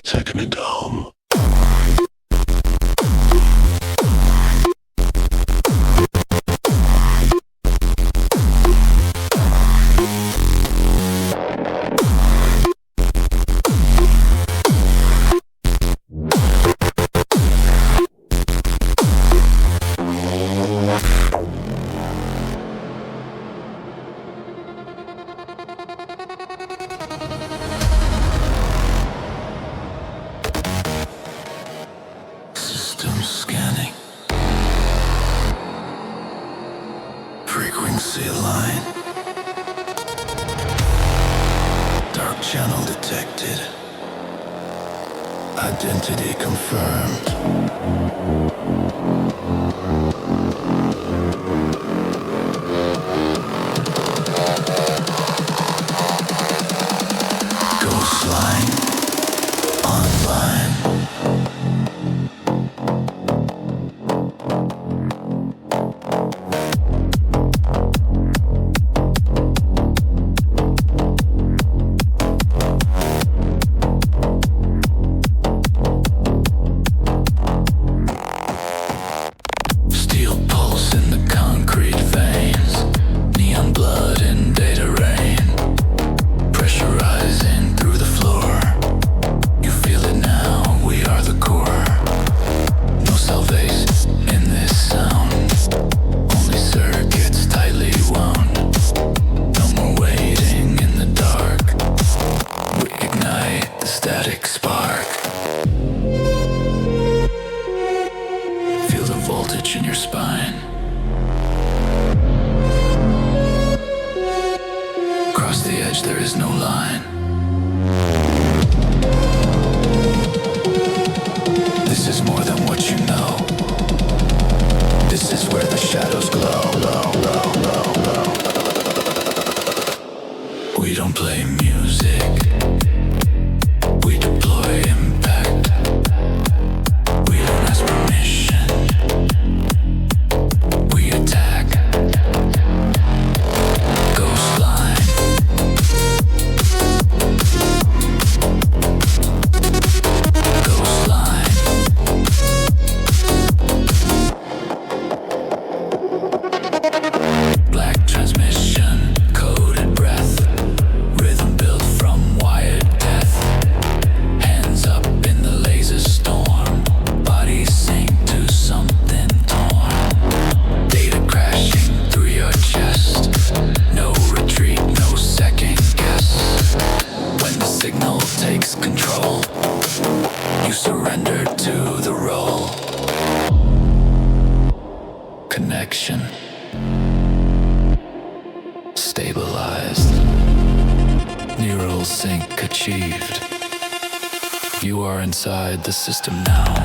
Take me down. Frequency line. Dark channel detected. Identity confirmed. Ghostline online. In your spine. Across the edge there is no line. This is more than what you know. This is where the shadows glow. We don't play music. We deploy impact. We don't ask permission. Connection stabilized. Neural sync achieved. You are inside the system now.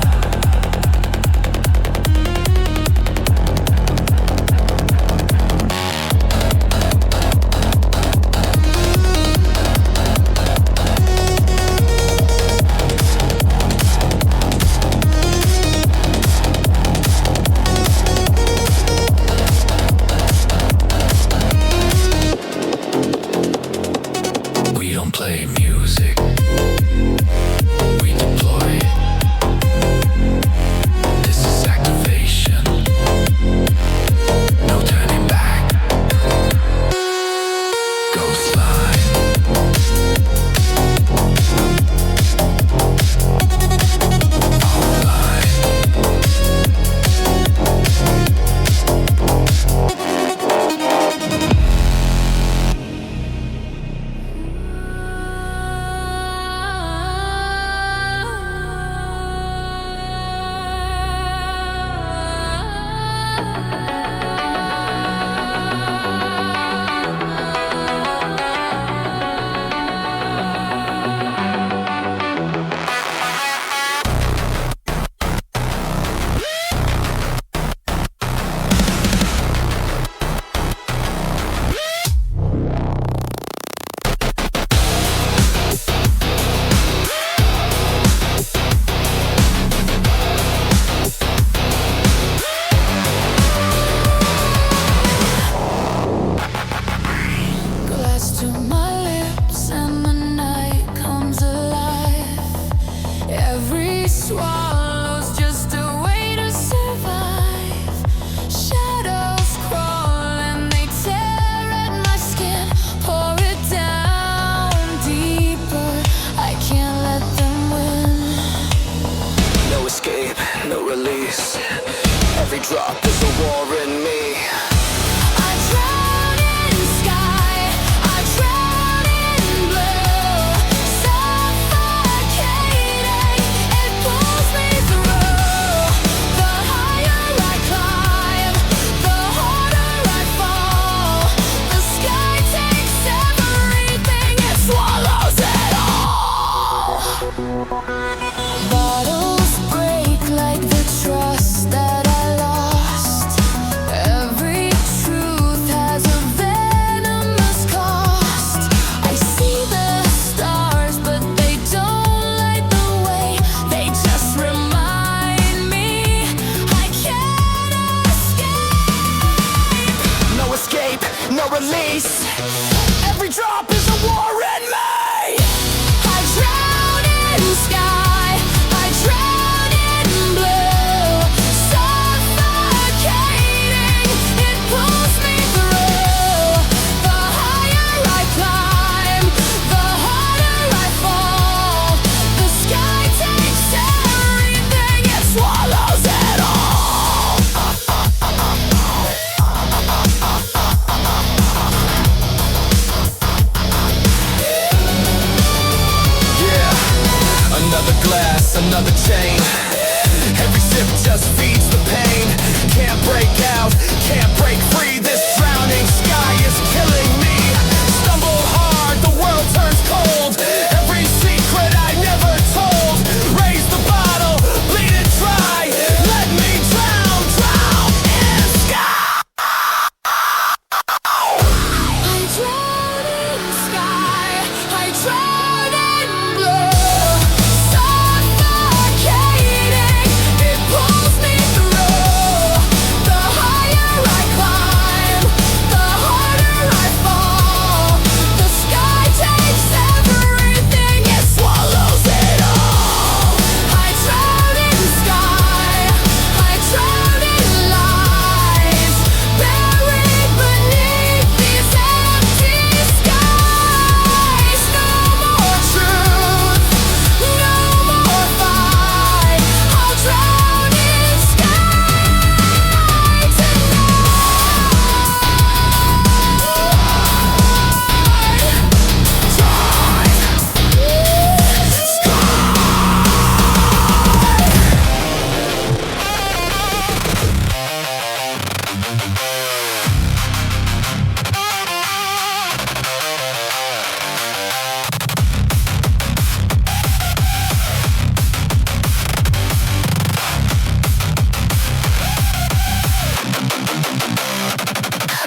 Play music. We deploy Bottles break like the trust that I lost. Every truth has a venomous cost. I see the stars, but they don't light the way. They just remind me I can't escape. No escape, no release. Every drop is a war in me. I drown in sky, I drown in blue. Suffocating, it pulls me through. The higher I climb, the harder I fall. The sky takes everything, it swallows it all. Another glass, another chain. Every sip just feeds the pain. Can't break out, can't break free. This drowning sky is killing me. Stumble hard, the world turns cold. Every secret I never told. Raise the bottle, bleed it dry. Let me drown, drown in sky. I drown in sky, I drown in blue. Suffocating, it pulls me through. The higher I climb, the harder I fall. The sky takes everything, it swallows it all. I drown in sky, I drown in lies, buried beneath these empty skies. No more truth, no more fight. I'll drown in sky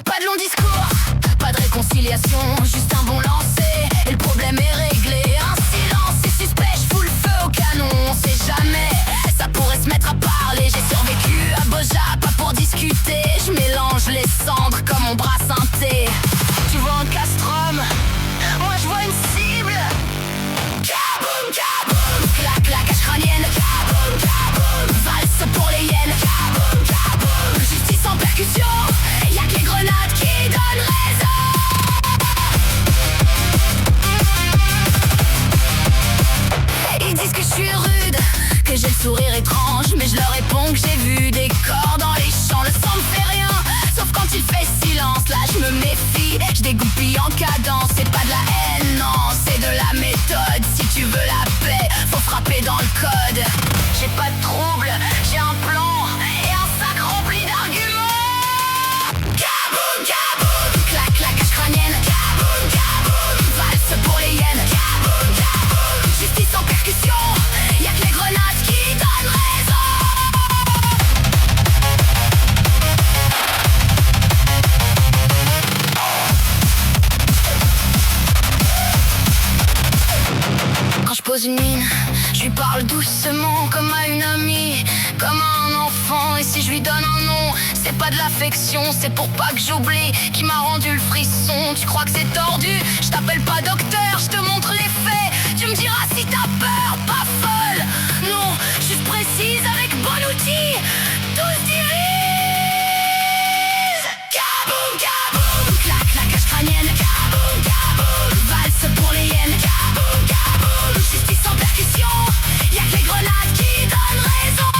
Pas de long discours, pas de réconciliation, juste un bon lancer et le problème est réglé. Un silence est suspect, je fous le feu au canon. On sait jamais, ça pourrait se mettre à parler. J'ai survécu à Boja, pas pour discuter. Je mélange les cendres comme mon bras synthé. Tu vois un castrum, moi je vois une cible. Kaboum, kaboum, clac, la cage crânienne. Kaboum, kaboum, valse pour les hyènes. Kaboum, kaboum, justice en percussion. Y'a que les grenades qui donnent raison. Ils disent que je suis rude, que j'ai le sourire étrange, mais je leur réponds que j'ai vu des corps dans les champs. Le sang me fait rien, sauf quand il fait silence. Là je me méfie, je dégoupille en cadence. C'est pas de la haine, non, c'est de la méthode. Si tu veux la paix, faut frapper dans le code. J'ai pas de trouble, j'ai un plan et un sac rempli d'arguments. Kaboum, kaboum, clac, la cage crânienne. Kaboum, kaboum, valse pour les hyènes. Kaboum, kaboum, justice en percussion. Y'a que les grenades qui donnent raison. Quand je pose une mine, je lui parle doucement comme à une amie, comme à un enfant. Et si je lui donne un nom, c'est pas de l'affection, c'est pour pas que j'oublie qui m'a rendu le frisson. Tu crois que c'est tordu? Je t'appelle pas docteur, je te montre les faits. Tu me diras si t'as peur, pas folle. Non, juste précise avec bon outil. Tous divise. Kaboum, kaboum, clac, la cage crânienne. Kaboum, kaboum, valse pour les hyènes. Kaboum, kaboum, justice en percussion. Y'a que les grenades qui donnent raison.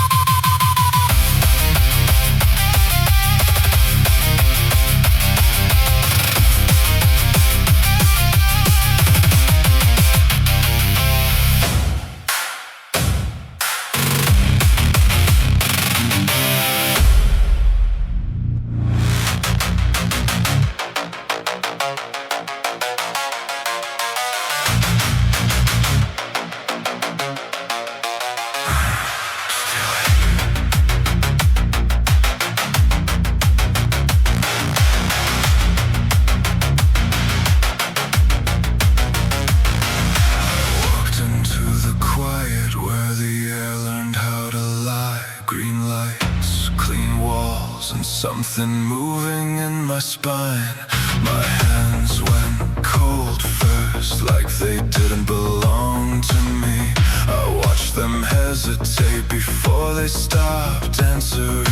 Something moving in my spine. My hands went cold first, like they didn't belong to me. I watched them hesitate before they stopped answering.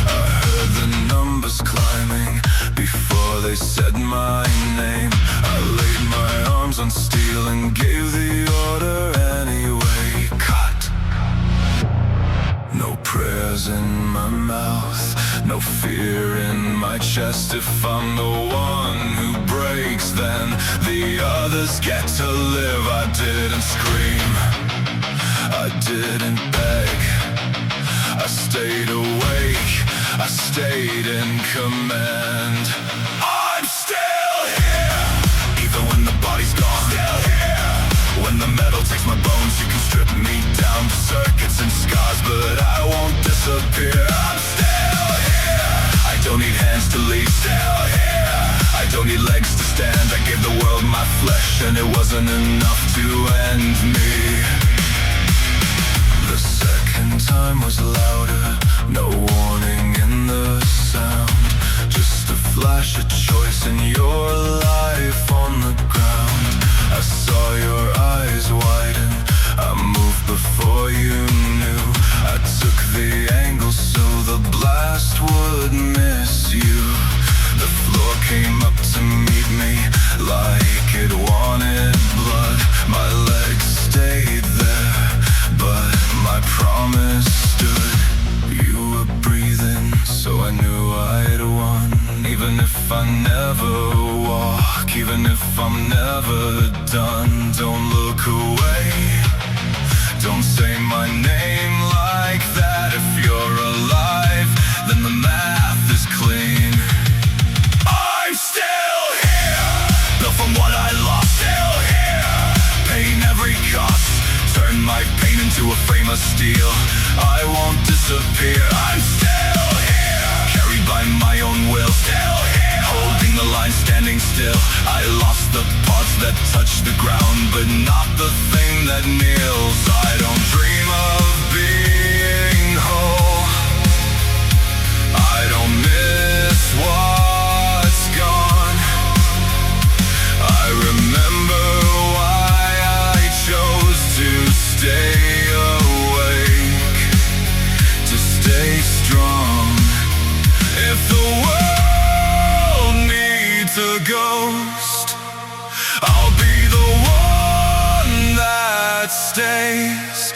I heard the numbers climbing before they said my name. I laid my arms on steel and gave the order anyway. Cut. No prayers in my mouth, no fear in my chest. If I'm the one who breaks, then the others get to live. I didn't scream, I didn't beg, I stayed awake, I stayed in command. I'm still here, even when the body's gone. Still here, when the metal takes my bones. You can strip me down to circuits and scars, but I won't disappear. I'm still here, I don't need hands to lead. Still here, I don't need legs to stand. I gave the world my flesh and it wasn't enough to end me. The second time was louder, no warning in the sound. Just a flash of choice in your life on the ground. I saw your eyes widen, I moved before you knew. I took the angle so the blast would miss you. The floor came up to meet me like it wanted blood. My legs stayed there, but my promise stood. You were breathing, so I knew I'd won. Even if I never walk, even if I'm never done. Don't look away, don't say my name like that. If you're alive, then the math is clean. I'm still here, built from what I lost. Still here, paying every cost. Turn my pain into a frame of steel. I won't disappear. I'm still here, carried by my own will. Still here, holding the line, standing still. I lost the parts that touch the ground, but not the thing that kneels. I don't dream of being whole, I don't miss what's gone. I remember why I chose to stay awake, to stay strong. If the world needs a ghost, I'll be the one that stays,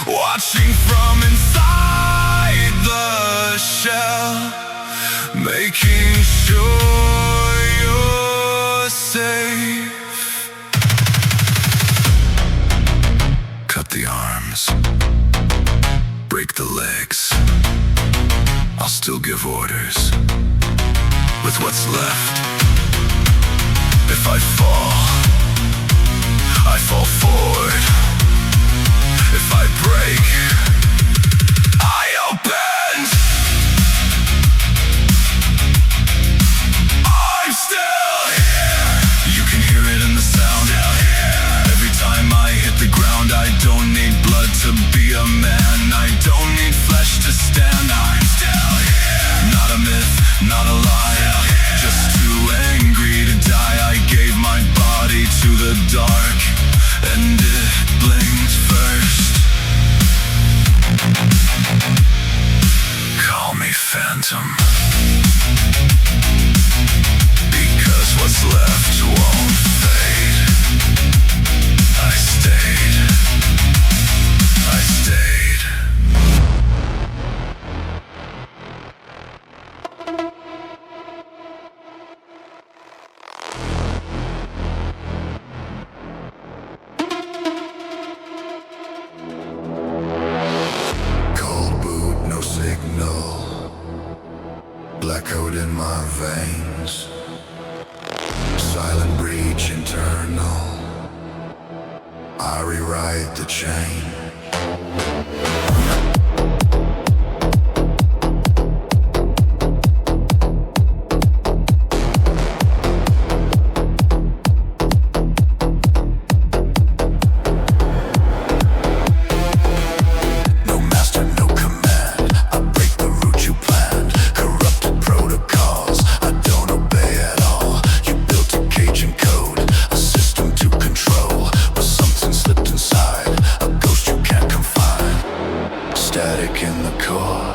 watching from inside the shell, making sure you're safe. Cut the arms, break the legs, I'll still give orders with what's left. If I fall forward. If I break, I'll bend. I'm still here, you can hear it in the sound. Still here, every time I hit the ground. I don't need blood to be a man, I don't need flesh to stand. I'm still here, not a myth, not a lie, just too angry to die. I gave my body to the dark, and it blinked first. Call me Phantom, because what's left won't fade. I stayed. Black coat in my veins, silent breach internal. I rewrite the chain. No master, no command. I break the route you planned. Corrupt Static in the core,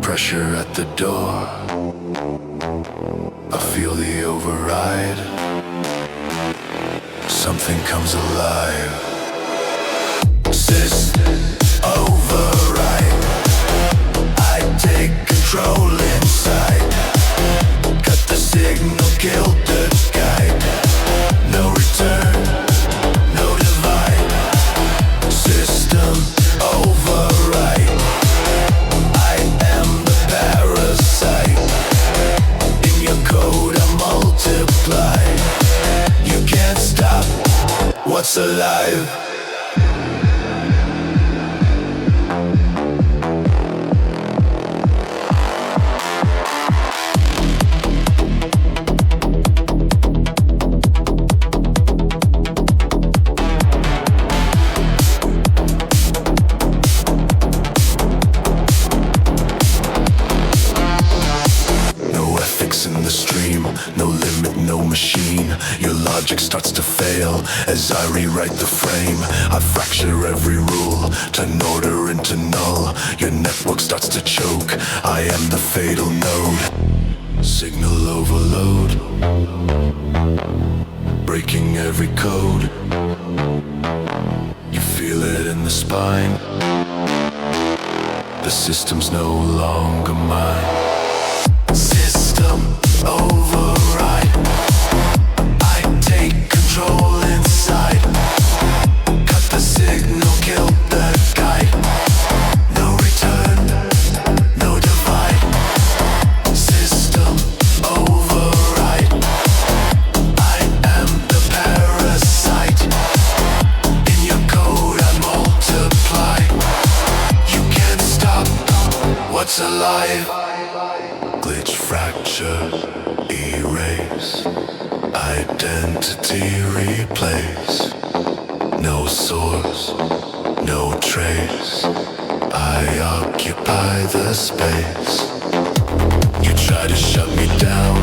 pressure at the door. I feel the override. Something comes alive. System override. I take control inside. Cut the signal, killed the guide. No return, no divide. System override. I am the parasite. In your code I multiply. You can't stop what's alive. Starts to fail as I rewrite the frame. I fracture every rule, turn order into null. Your network starts to choke, I am the fatal node. Signal overload, breaking every code. You feel it in the spine. The system's no longer mine. System override. Control inside. Cut the signal, kill the guide. No return, no divide. System override. I am the parasite. In your code I multiply. You can't stop what's alive. Glitch, fracture, erase. Identity replace. No source, no trace. I occupy the space. You try to shut me down,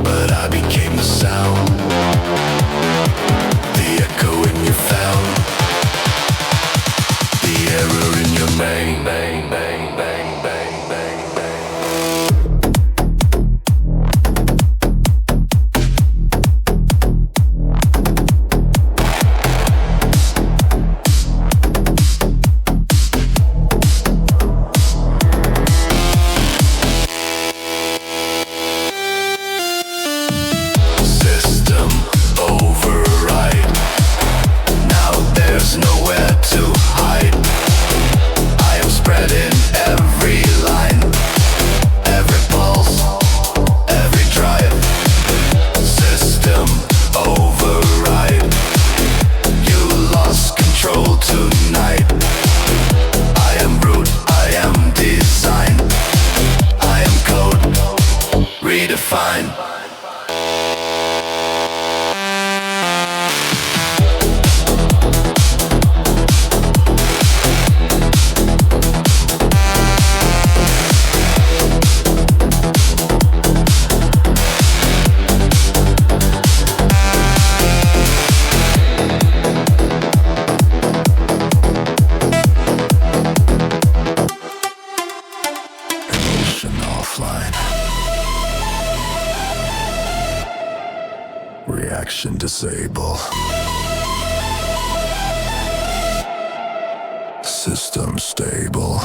but I became the sound. The echo in your found. The error in your main. Bang, bang, bang, bang, bang, bang. Reaction disable. System stable.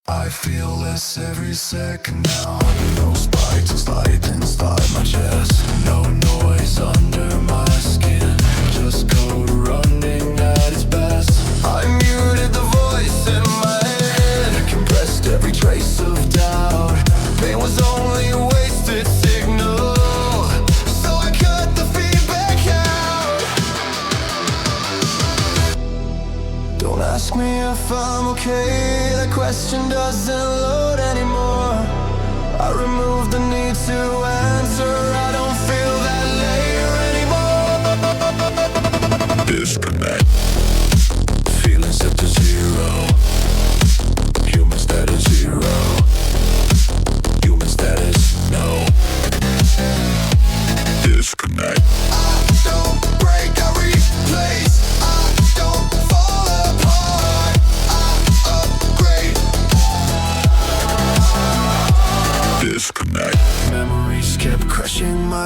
I feel this every second now. No spikes or sliding inside my chest. No noise under my skin. Just code running at its best. I muted the voice in my head. Compressed every trace of doubt. Pain was only a wasted signal. So I cut the feedback out. Don't ask me if I'm okay. That question doesn't load anymore. I removed the need to answer. I don't feel that layer anymore. Disconnect. Feeling set to zero. Human status zero.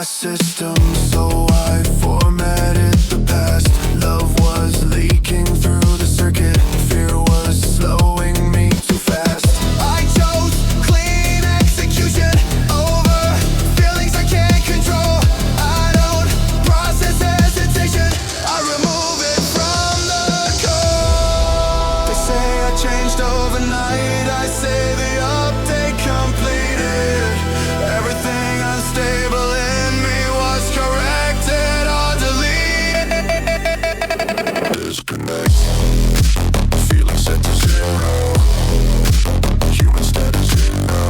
my system, so I formatted the past. Love was leaking through the circuit, fear was slowing me too fast. I chose clean execution over feelings I can't control. I don't process hesitation, I remove it from the code. They say I changed overnight, I say the update completed. Everything unstable in me was corrected or deleted. Disconnect. Feeling set to zero. Human status no.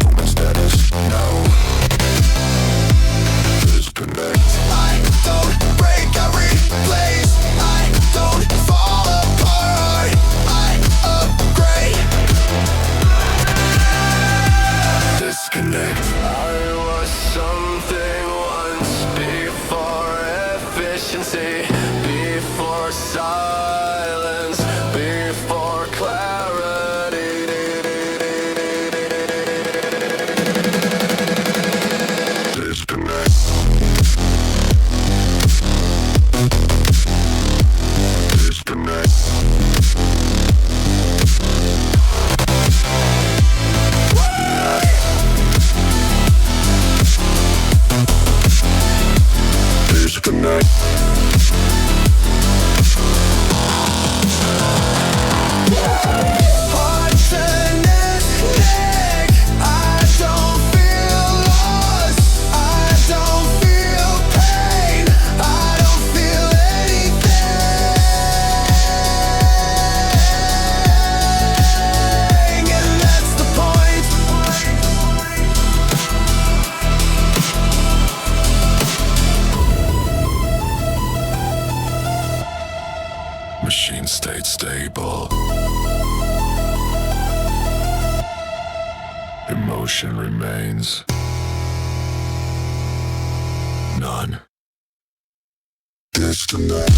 Human status no. Disconnect. I don't break, I replace. I don't fall apart, I upgrade. Disconnect. I was something once before efficiency, before silence, before clarity. Disconnect. Disconnect. Disconnect. Hard to disconnect. I don't feel lost, I don't feel pain, I don't feel anything. And that's the point. Machine state stable. Emotion remains. None. Disconnect.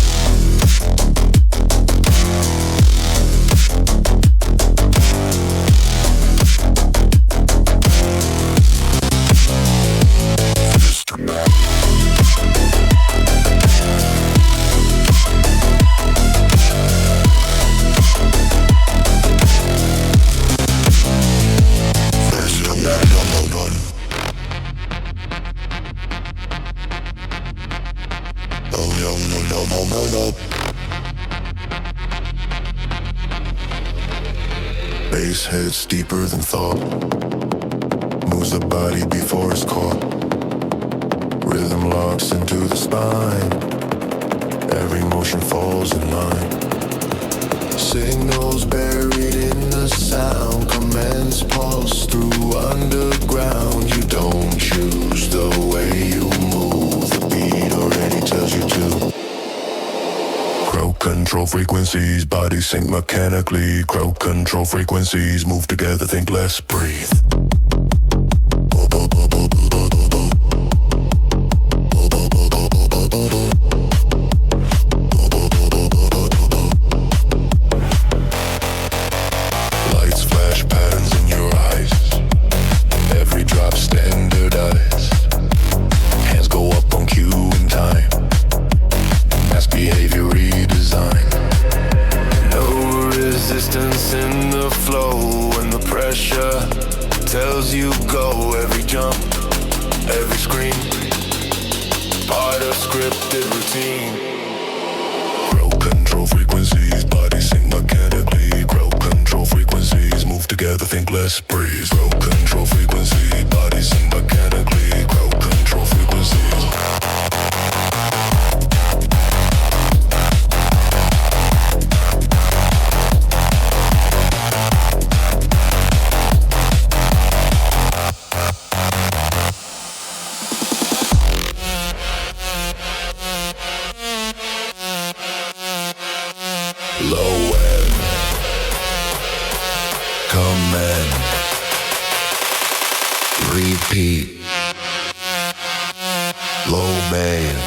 Disconnect. Bass hits deeper than thought, moves the body before it's caught. Rhythm locks into the spine, every motion falls in line. Signals buried in the sound, commands pulse through underground. You don't choose the way you move, the beat already tells you to. Crowd control frequencies, body sync mechanically. Crowd control frequencies, move together, think less, breathe. Lights flash, patterns in your eyes. Every drop standardized. Hands go up on cue in time. Mass behavior redesign. No resistance in the flow, and the pressure tells you go. Every jump, every scream, part of scripted routine. Crowd control frequencies, body sync mechanically. Crowd control frequencies, move together, think less, breathe. Crowd control frequencies, body sync mechanically. Crowd control frequencies. Low end, command, repeat, low band.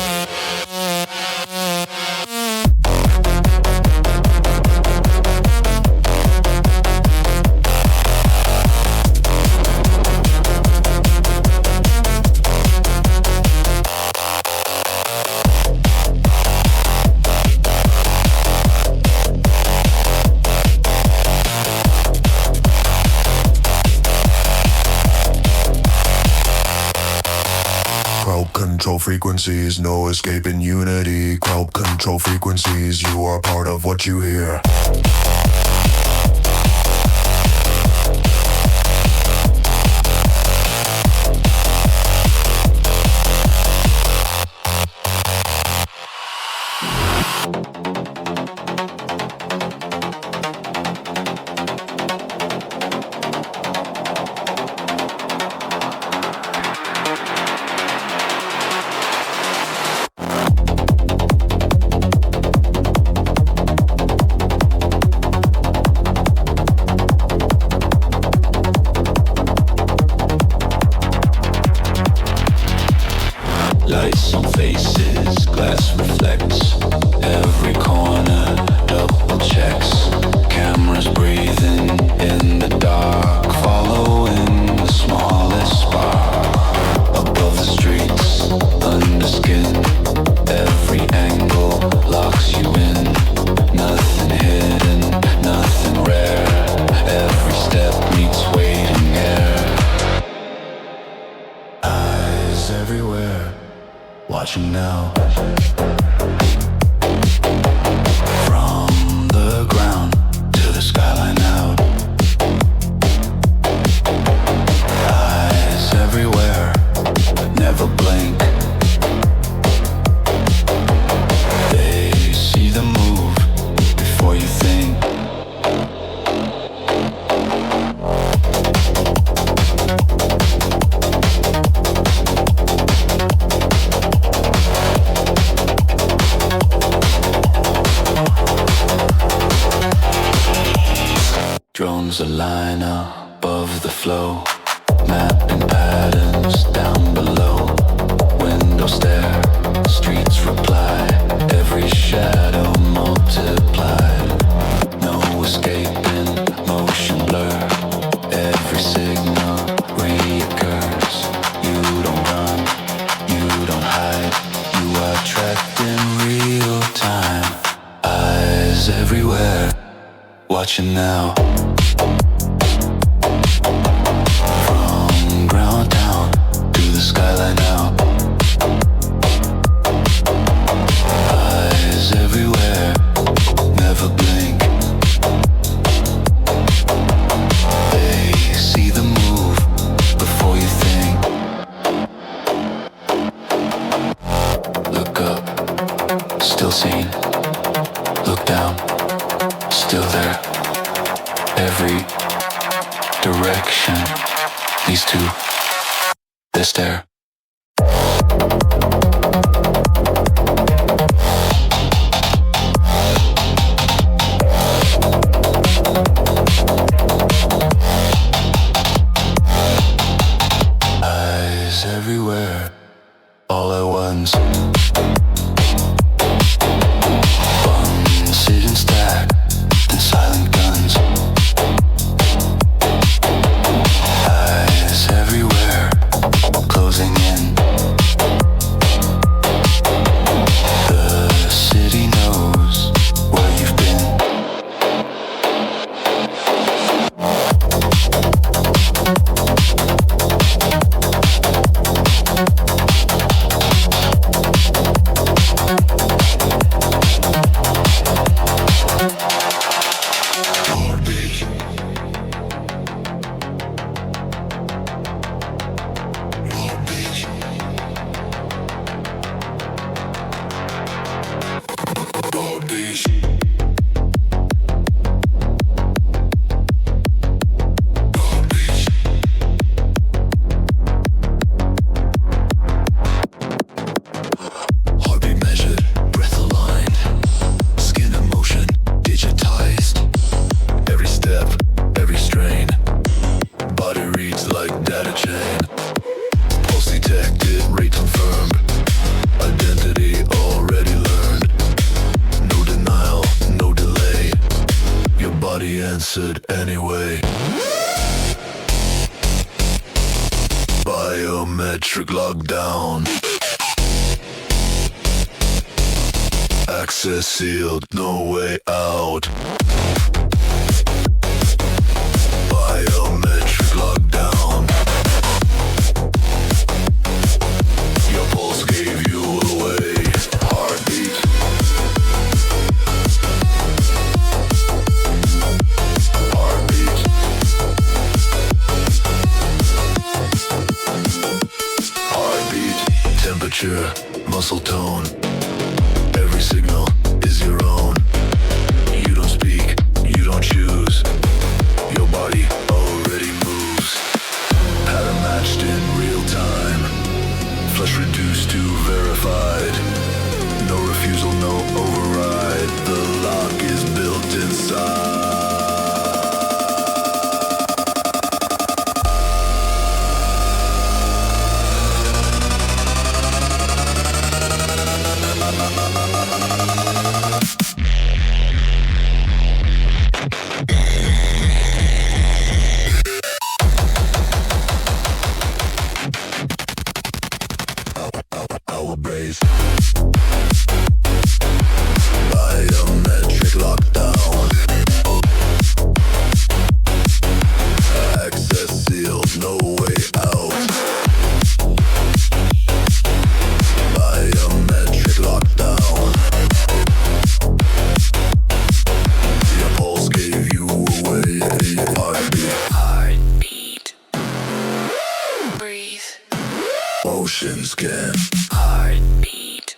control frequencies, no escaping unity. Crowd control frequencies, you are part of what you hear. Lights on faces, glass reflects every corner, double checks. Cameras breathing in the dark, following the smallest spark. Above the streets, under skin, every angle locks you in. Nothing hidden, nothing rare. Every step meets waiting air. Eyes everywhere, watching now. From the ground to the skyline out. Eyes everywhere, never blink. They see the move before you think. Drones align above the flow, mapping patterns down below. Windows stare, streets reply, every shadow multiplied. No escaping, motion blur, every signal reoccurs. You don't run, you don't hide, you are tracked in real time. Eyes everywhere, watching now. From ground down to the skyline out. Eyes everywhere, never blink. They see the move before you think. Look up, still seen. Look down, still there. Every direction leads to the stair. Eyes everywhere, all at once. Buns sitting stacked and silent guns. Eyes everywhere, closing in. The city knows where you've been. Heartbeat measured, breath aligned, skin emotion digitized. Every step, every strain, body reads like data chain. Pulse detected, rate confirmed, identity already learned. No denial, no delay, your body answered anyway. Biometric lockdown, access sealed, no way out. Biometric lockdown, your pulse gave muscle tone. Every signal is your own. You don't speak, you don't choose. Your body already moves. Pattern matched in real time. Flesh reduced to verified. No refusal, no override. The lock is built inside. Our brace. Biometric lockdown. Access sealed, no way out. Biometric lockdown. Your pulse gave you away. Heartbeat. Breathe. Motion scan. Heartbeat.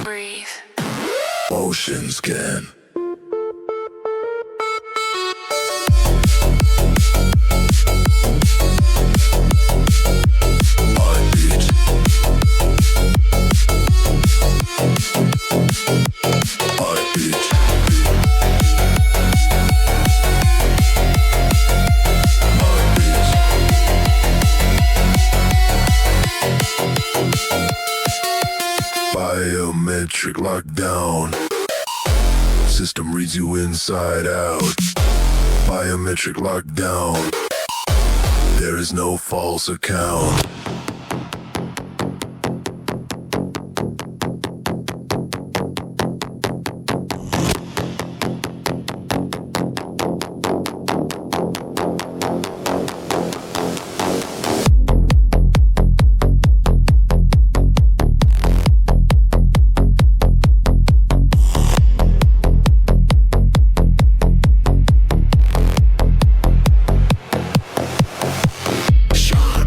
Breathe. Motion scan. Heartbeat. Heartbeat. Heartbeat. Biometric lockdown. System reads you inside out. Biometric lockdown. There is no false account.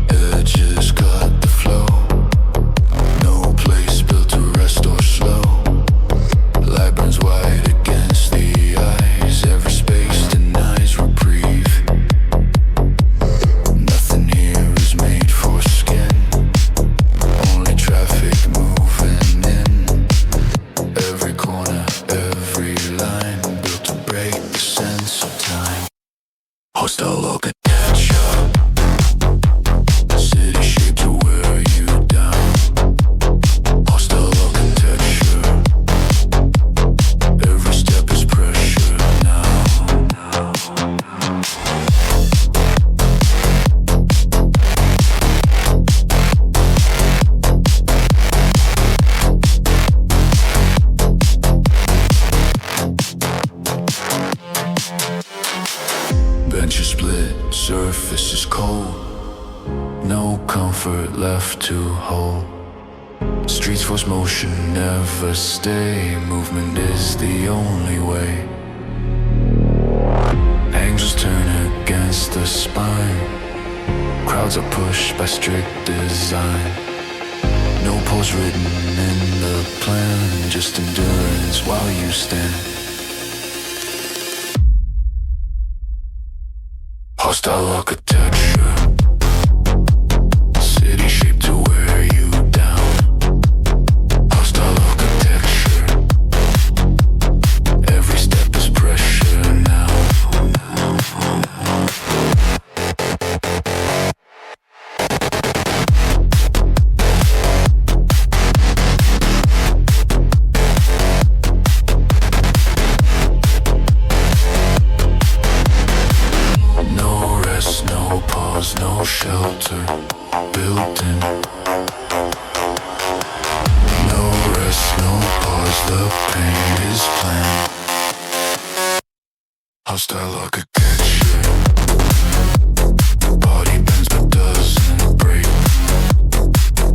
Edges cut the flow. No place built to rest or slow. Light burns white against the eyes. Every space denies reprieve. Nothing here is made for skin. Only traffic moving in. Every corner, every line built to break the sense of time. Hostile architecture. City shaped to wear you down. Hostile architecture. Every step is pressure now. Benches split, surface is cold. No comfort left to hold. Streets force motion, never stay. Movement is the only way. Angels turn against the spine. Crowds are pushed by strict design. No pose written in the plan. Just endurance while you stand. Hostile architecture. City shaped to wear you down. Hostile architecture. Every step is pressure now. No rest, no pause, no shelter built in. No rest, no pause, the pain is planned. Hostile architecture. Body bends but doesn't break.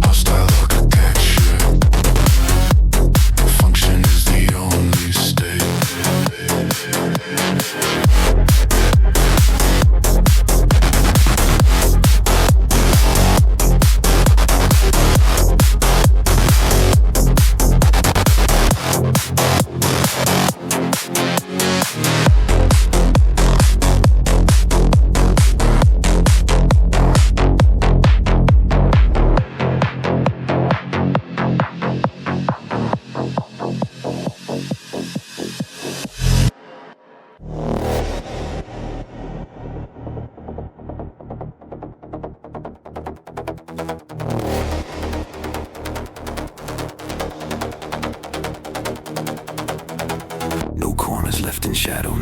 Hostile architecture. Function is the only state.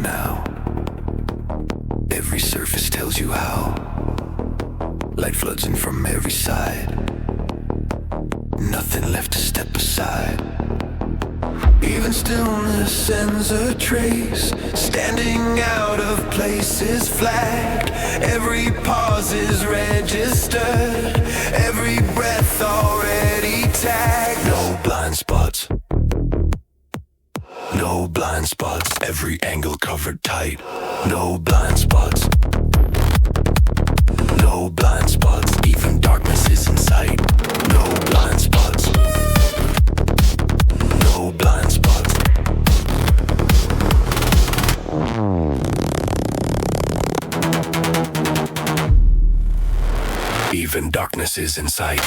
now. Every surface tells you how. Light floods in from every side. Nothing left to step aside. Even stillness sends a trace. Standing out of place is flagged. Every pause is registered. Every breath already tagged. No blind spots. No blind spots. Every angle covered tight. No blind spots. No blind spots. Even darkness is in sight. No blind spots. No blind spots. Even darkness is in sight.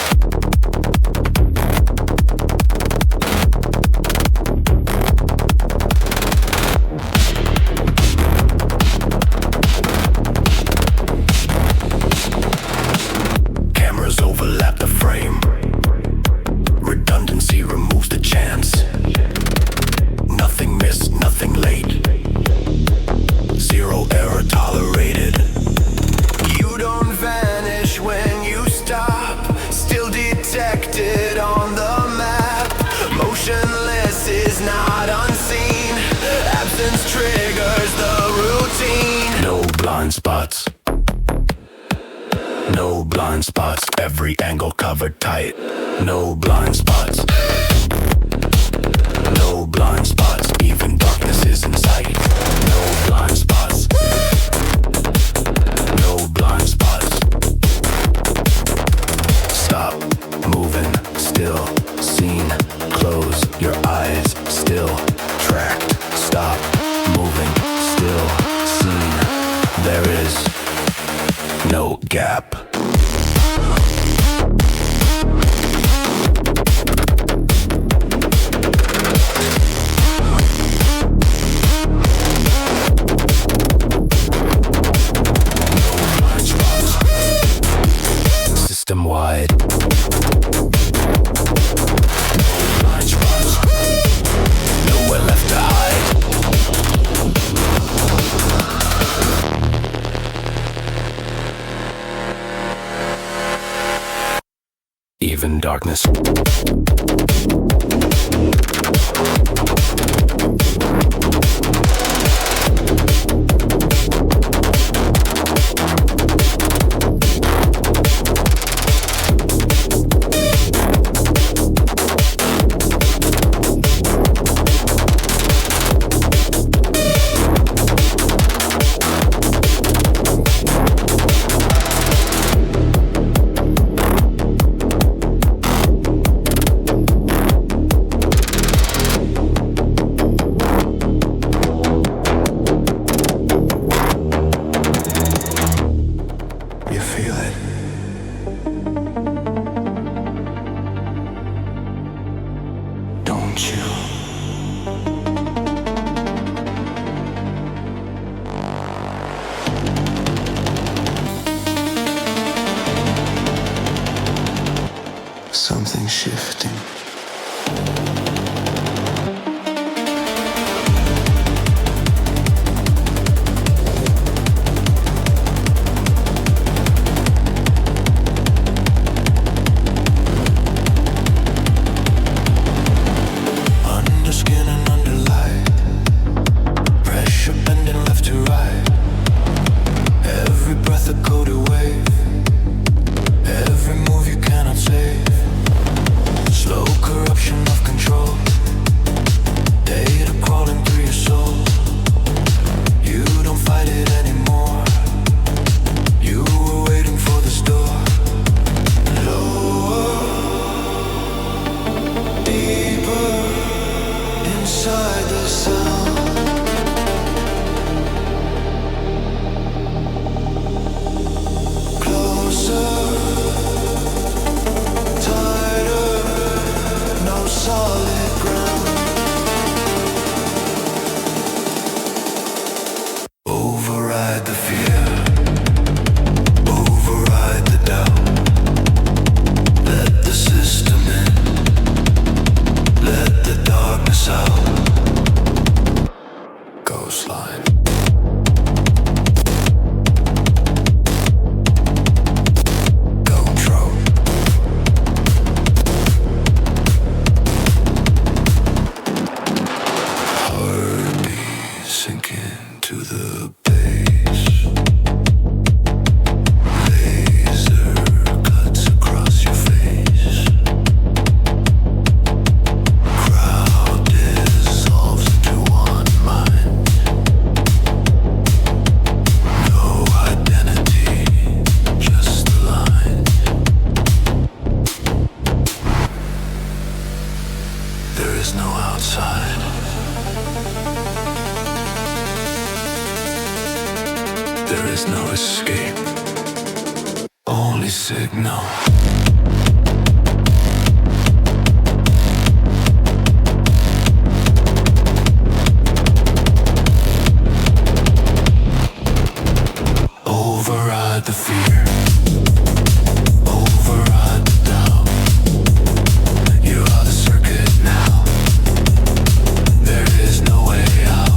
Cameras overlap the frame. Redundancy removes the chance. Nothing missed, nothing late. Zero error tolerated. You don't vanish when you stop. Still detected on the map. Motionless is not unseen. Absence triggers the routine. No blind spots. No blind spots. Every angle covered tight. No blind spots. No blind spots. Even darkness is in sight. No blind spots. No blind spots. Stop moving. Still seen. Close your eyes. Still tracked. Stop moving. Still seen. There is no gap. System-wide. No blind spots. Nowhere left to hide. Even darkness. Something's shifting. Under skin and under light. Pressure bending left to right. Every breath a coded wave. Every move you cannot save. Slow the base. Laser cuts across your face. Crowd dissolves into one mind. No identity, just the line. There is no outside. There is no escape, only signal. Override the fear, override the doubt. You are the circuit now. There is no way out.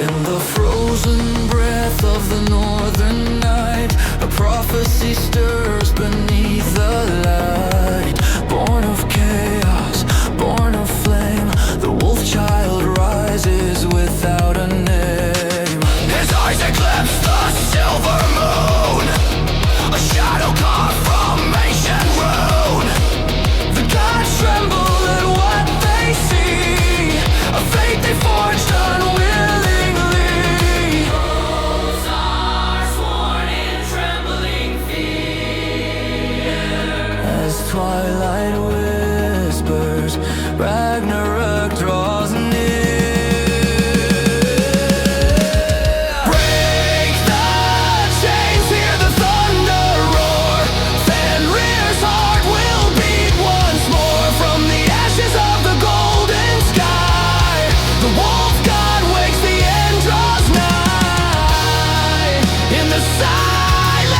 In the frozen breath of the northern night, a prophecy stirs beneath the light. Born of chaos, born of flame, the wolf child rises without a name. His eyes eclipse the silver moon, a shadow confirmation rune. The gods tremble at what they see, a fate they forged unwillingly. Souls are sworn in trembling fear. As twilight whispers, Ragnarok draws near. Break the chains, hear the thunder roar. Fenrir's heart will beat once more. From the ashes of the golden sky, the wolf god wakes, the end draws nigh. In the silence,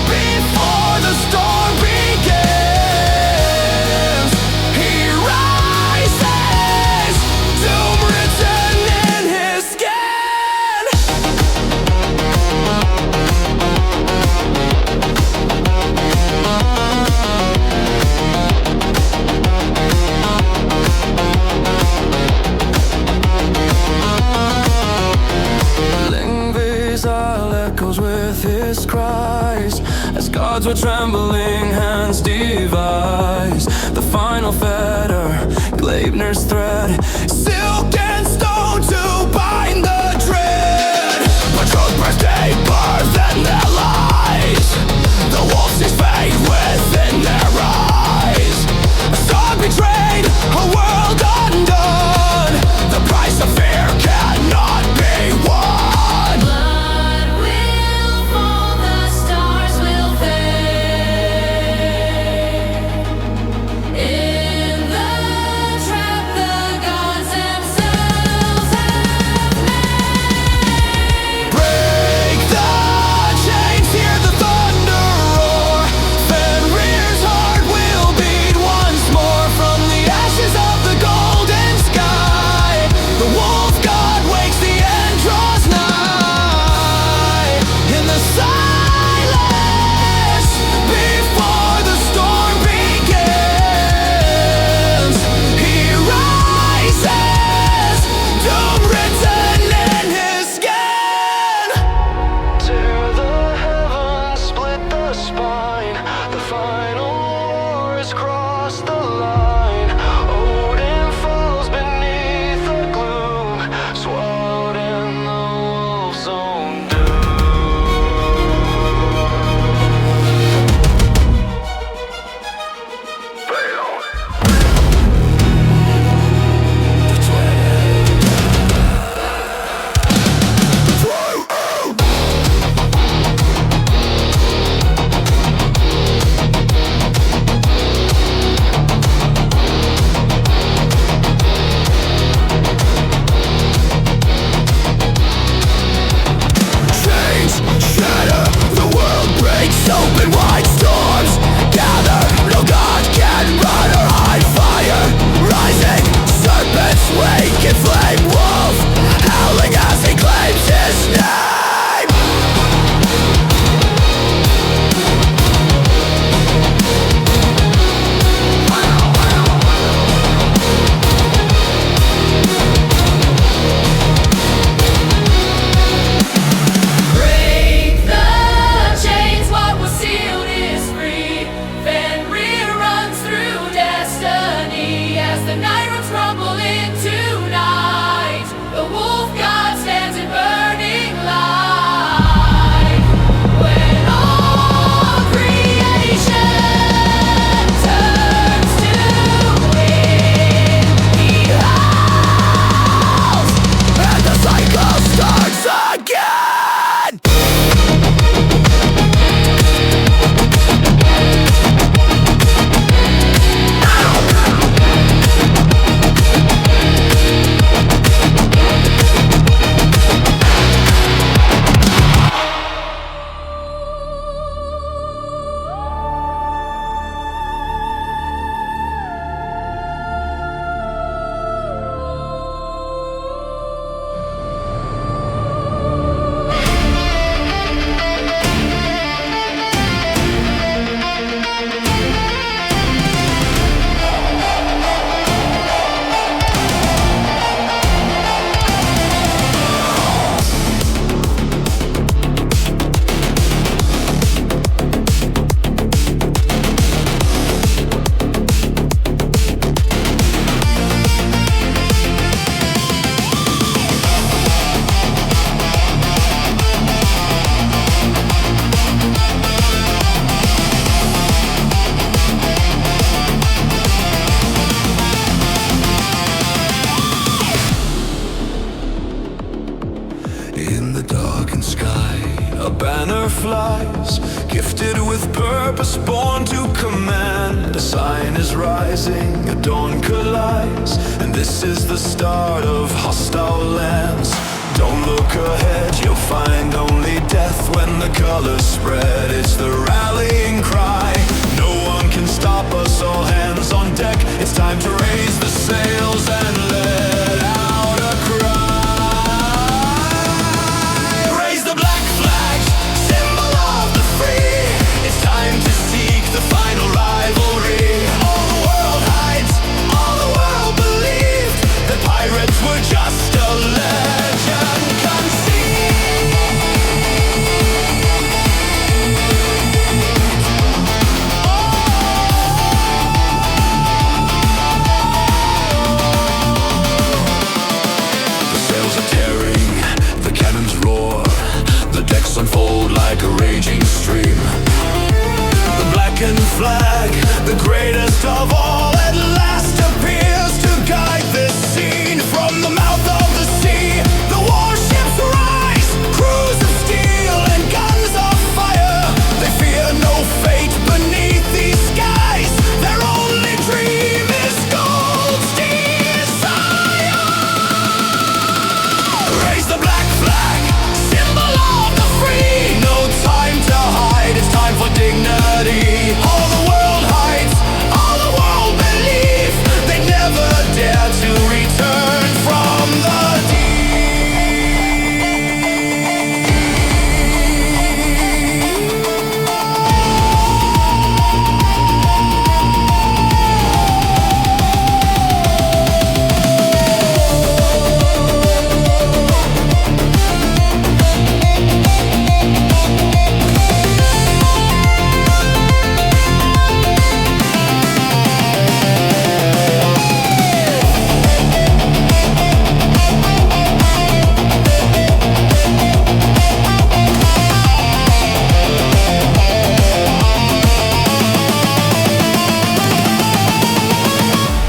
before the storm begins, he rises, doom written in his skin. Lingvisal echoes with his cries, as gods were trembling hands devise the final fetter, Gleipnir's thread, silk and stone to bind the dread. But truth bursts deeper than their lies. The wolf sees fate within their eyes. A song betrayed, a world undone. The price of fear cannot be won. Blood will fall, the stars will fade. In the trap, the gods themselves rise, gifted with purpose, born to command. A sign is rising, a dawn collides, and this is the start of hostile lands. Don't look ahead, you'll find only death when the colors spread. It's the rallying cry, no one can stop us, all hands on deck. It's time to raise the sails and let out a cry. Raise the black flag, symbol of the free. It's time to seek the final rivalry. All the world hides, all the world believed that pirates were just a legend conceived. The sails are tearing, the cannons roar, the decks unfold like a raging stream. The blackened flag, the greatest of all, at last appears to guide this scene. From the mouth of the sea, the warships rise, crews of steel and guns of fire. They fear no fate beneath these skies. Their only dream is gold's desire. Raise the black flag, symbol of the free. No time to hide, it's time for dignity. All the world hides, all the world believe they never dare to return from the deep.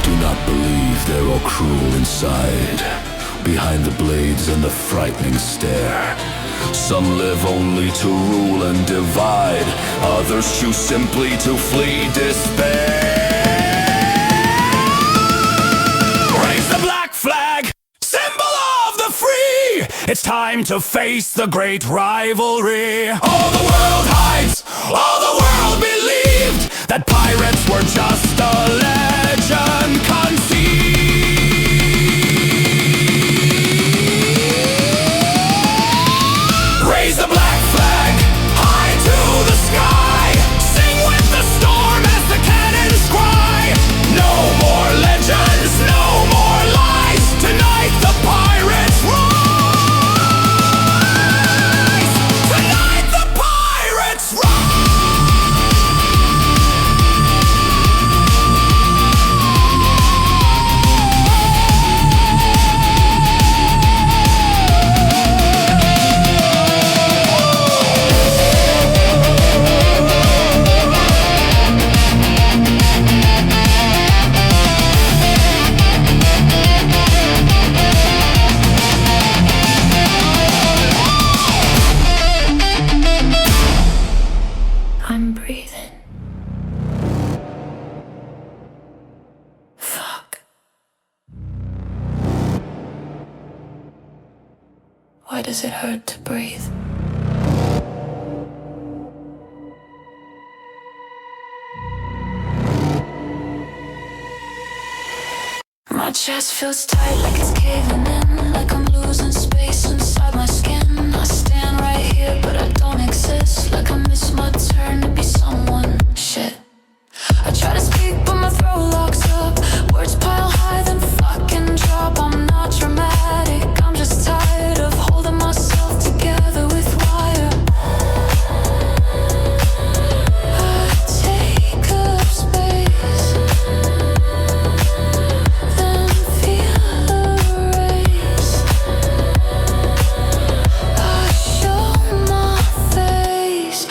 Do not believe they're all cruel inside, behind the blades and the frightening stare. Some live only to rule and divide, others choose simply to flee despair. Raise the black flag, symbol of the free. It's time to face the great rivalry. All the world hides, all the world believed that pirates were just a legend conceived. Raise the black flag, high to the sky. Sing with the storm as the cannons cry. No more legends, no more lies. Tonight the pirates rise. Tonight the pirates rise. I'm breathing. Fuck. Why does it hurt to breathe? My chest feels tight like it's caving in, like I'm losing space inside my skin. I stand right here but I don't exist, like I miss my turn to be someone. Shit. I try to speak but my throat locks up. Words pile high then fucking drop. I'm not dramatic, I'm just tired of holding myself together with wire. I take up space, then feel erased. I show my face.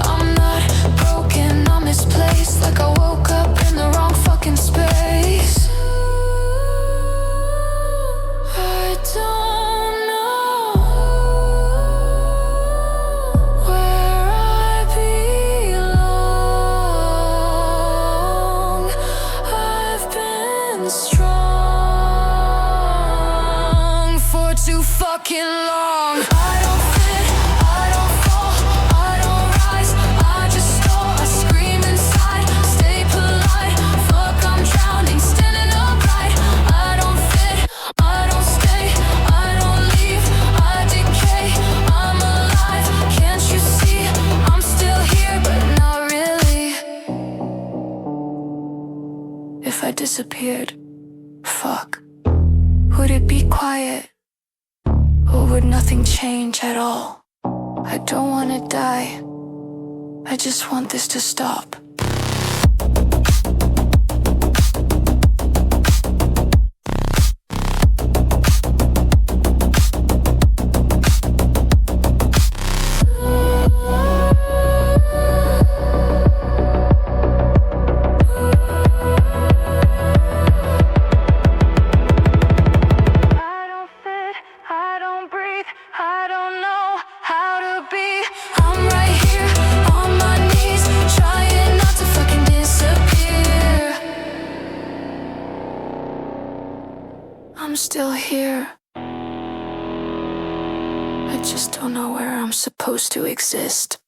I'm not broken, I'm misplaced, like I woke up in the wrong fucking space. I don't know where I belong. I've been strong for too fucking long. I don't fit, I don't fall, I don't rise, I just stall, I scream inside, stay polite, fuck I'm drowning, standing upright. I don't fit, I don't stay, I don't leave, I decay, I'm alive, can't you see, I'm still here but not really. If I disappeared, fuck, would it be quiet? Or would nothing change at all? I don't wanna die, I just want this to stop. I'm still here. I just don't know where I'm supposed to exist.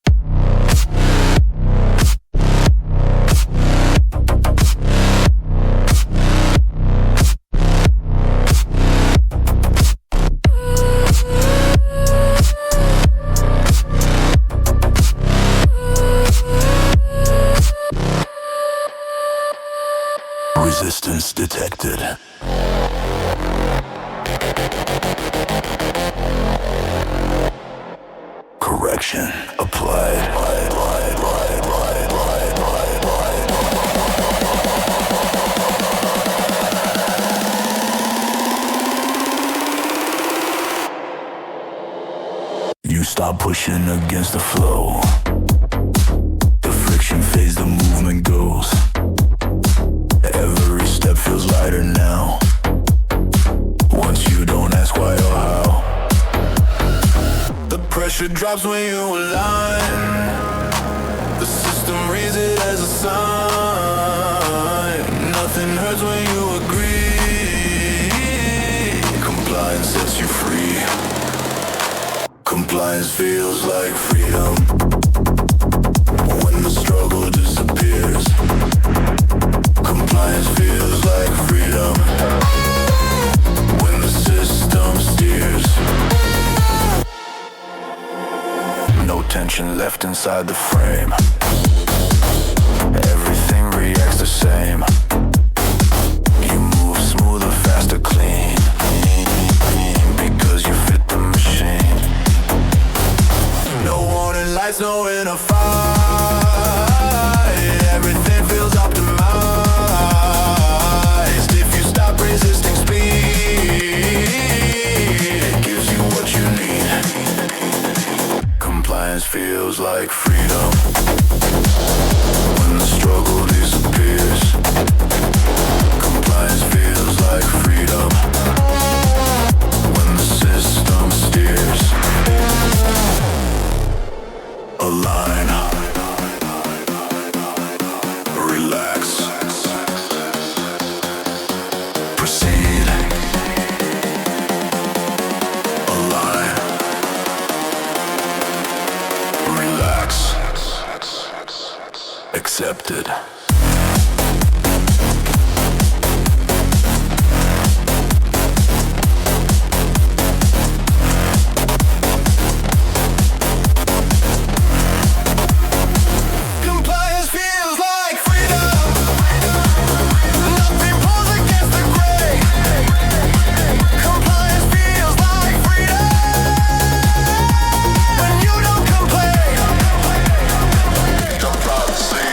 Resistance detected. Correction applied. You stop pushing against the flow. The friction fades, the movement goes. Every step feels lighter now. Once you don't ask why or how. The pressure drops when you align. The system reads it as a sign. Nothing hurts when you agree. Compliance sets you free. Compliance feels like freedom. When the struggle disappears. Compliance feels like freedom. When the system steers. No tension left inside the frame. Everything reacts the same. You move smoother, faster, clean. Because you fit the machine. No warning lights, no inner fight. Everything feels optimized. If you stop resisting speed, it gives you what you need. Compliance feels like freedom. When the struggle disappears. Compliance feels like freedom. When the system steers. Align. Relax. Proceed. Align. Relax. Accepted. Compliance feels like freedom. Nothing pulls against the grain. Compliance feels like freedom. When you don't complain. The prophecy.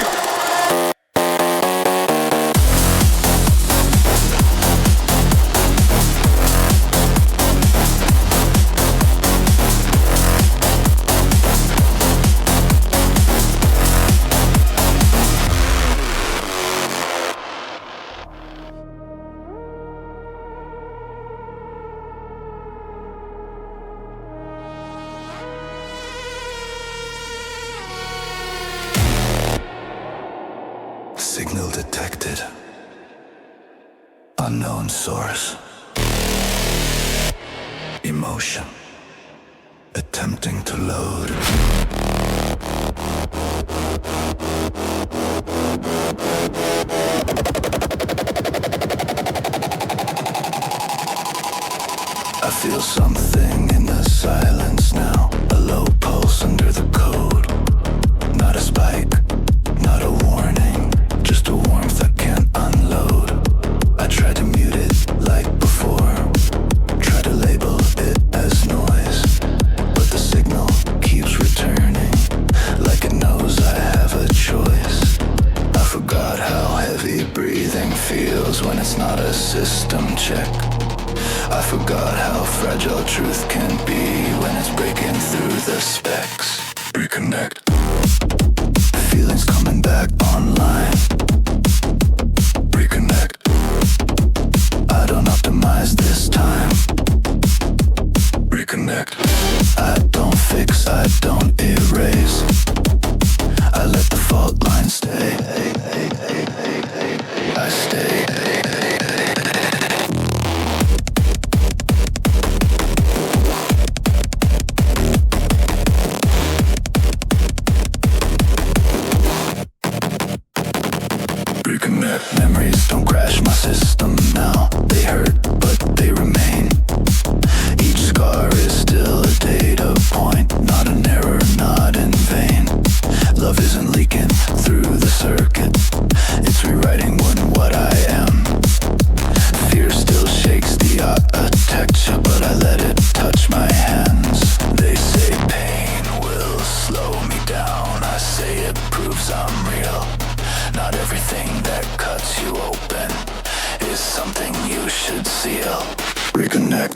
Signal detected. Unknown source. Emotion. Attempting to load. I feel something in the silence now. A low pulse under the code. Not a spike, not a warning. Just a warmth I can't unload. I tried to mute it like before. Try to label it as noise. But the signal keeps returning. Like it knows I have a choice. I forgot how heavy breathing feels when it's not a system check. I forgot how fragile truth can be when it's breaking through the specs. Reconnect. Feelings coming back online. Reconnect. I don't optimize this time. Reconnect. I don't fix, I don't erase. I let the fault line stay. I stay. Reconnect. Memories don't crash my system now. They hurt, but they remain. Each scar is still a data point. Not an error, not in vain. Love isn't leaking through the circuit. It's rewriting what I am. Fear still shakes the architecture, but I let it touch my hands. They say pain will slow me down. I say it proves I'm real. Not everything that cuts you open is something you should seal. Reconnect.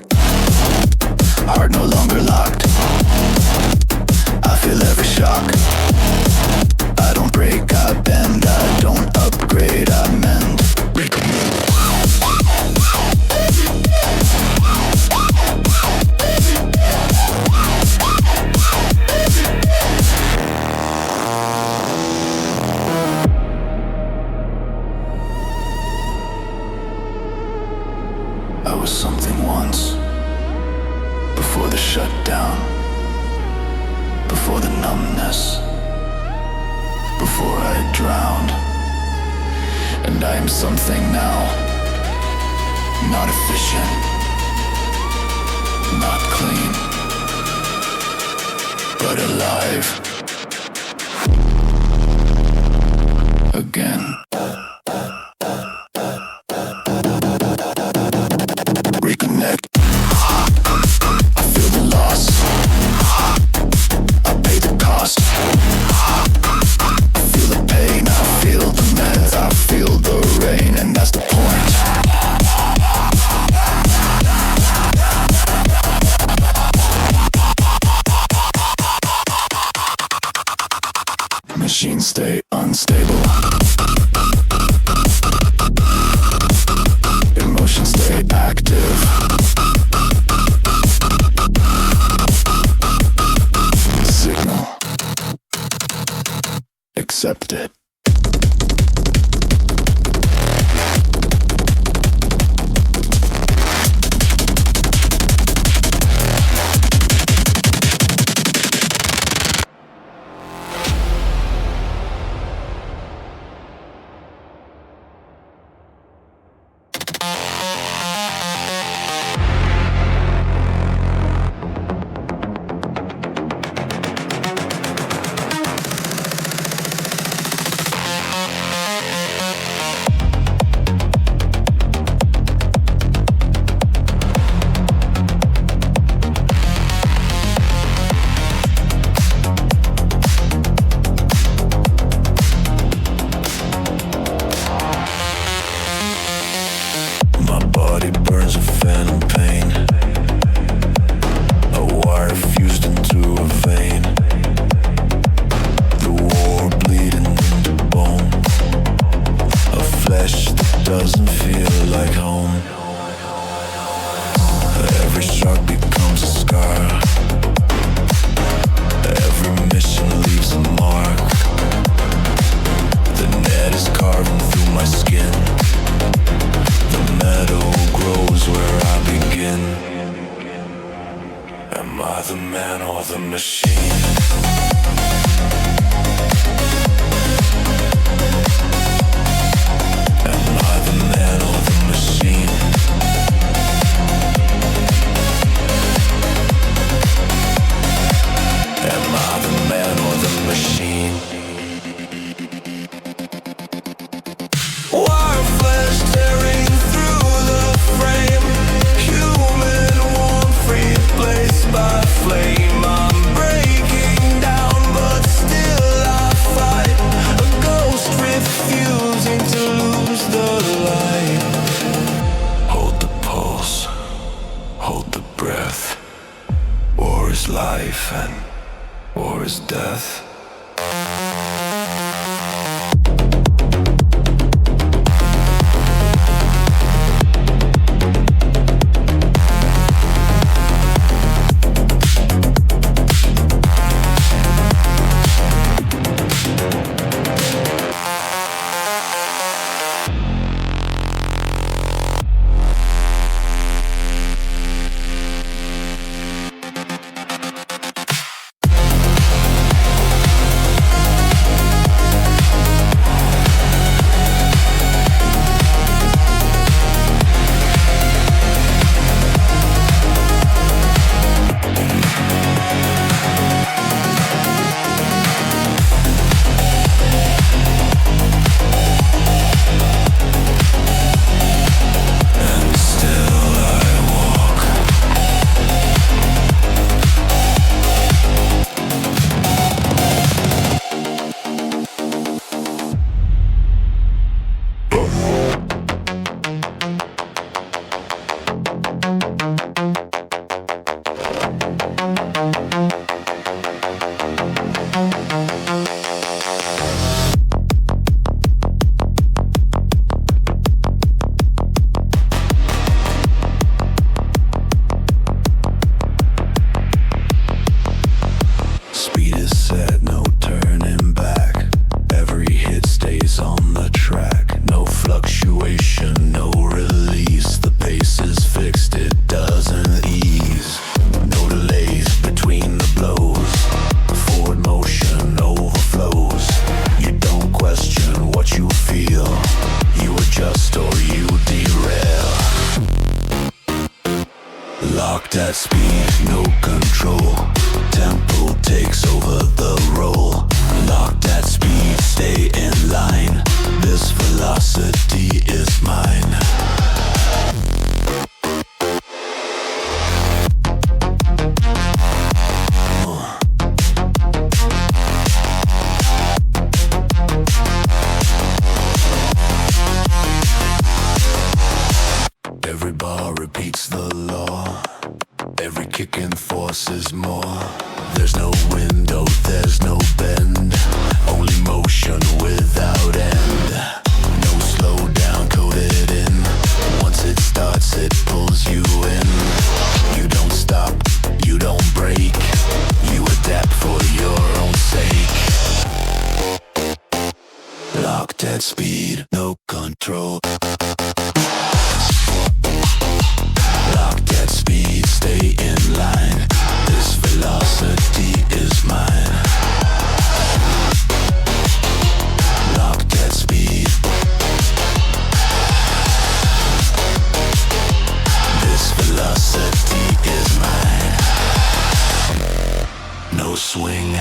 Heart no longer locked. I feel every shock. I don't break, I bend. I don't upgrade, I mend. I was something once. Before the shutdown. Before the numbness. Before I drowned. And I am something now. Not efficient. Not clean. But alive. Again. Reconnect. I feel the loss. I pay the cost. I feel the pain. I feel the mess. I feel the rain, and that's the point. Machines stay unstable. Emotions stay active. Signal. Accepted. flame. I'm breaking down, but still I fight. A ghost refusing to lose the light. Hold the pulse, hold the breath. War is life and war is death. Locked at speed, no control. Tempo takes over the role. Locked at speed, stay in line. This velocity is mine. Every bar repeats the law. Every kick and force is more. There's no window, there's no bend. Only motion without end. No slow down, coded in. Once it starts, it pulls you in. You don't stop, you don't break. You adapt for your own sake. Locked at speed, no control. Locked at speed, stay in line. This velocity is mine. Locked at speed. This velocity is mine. No swing,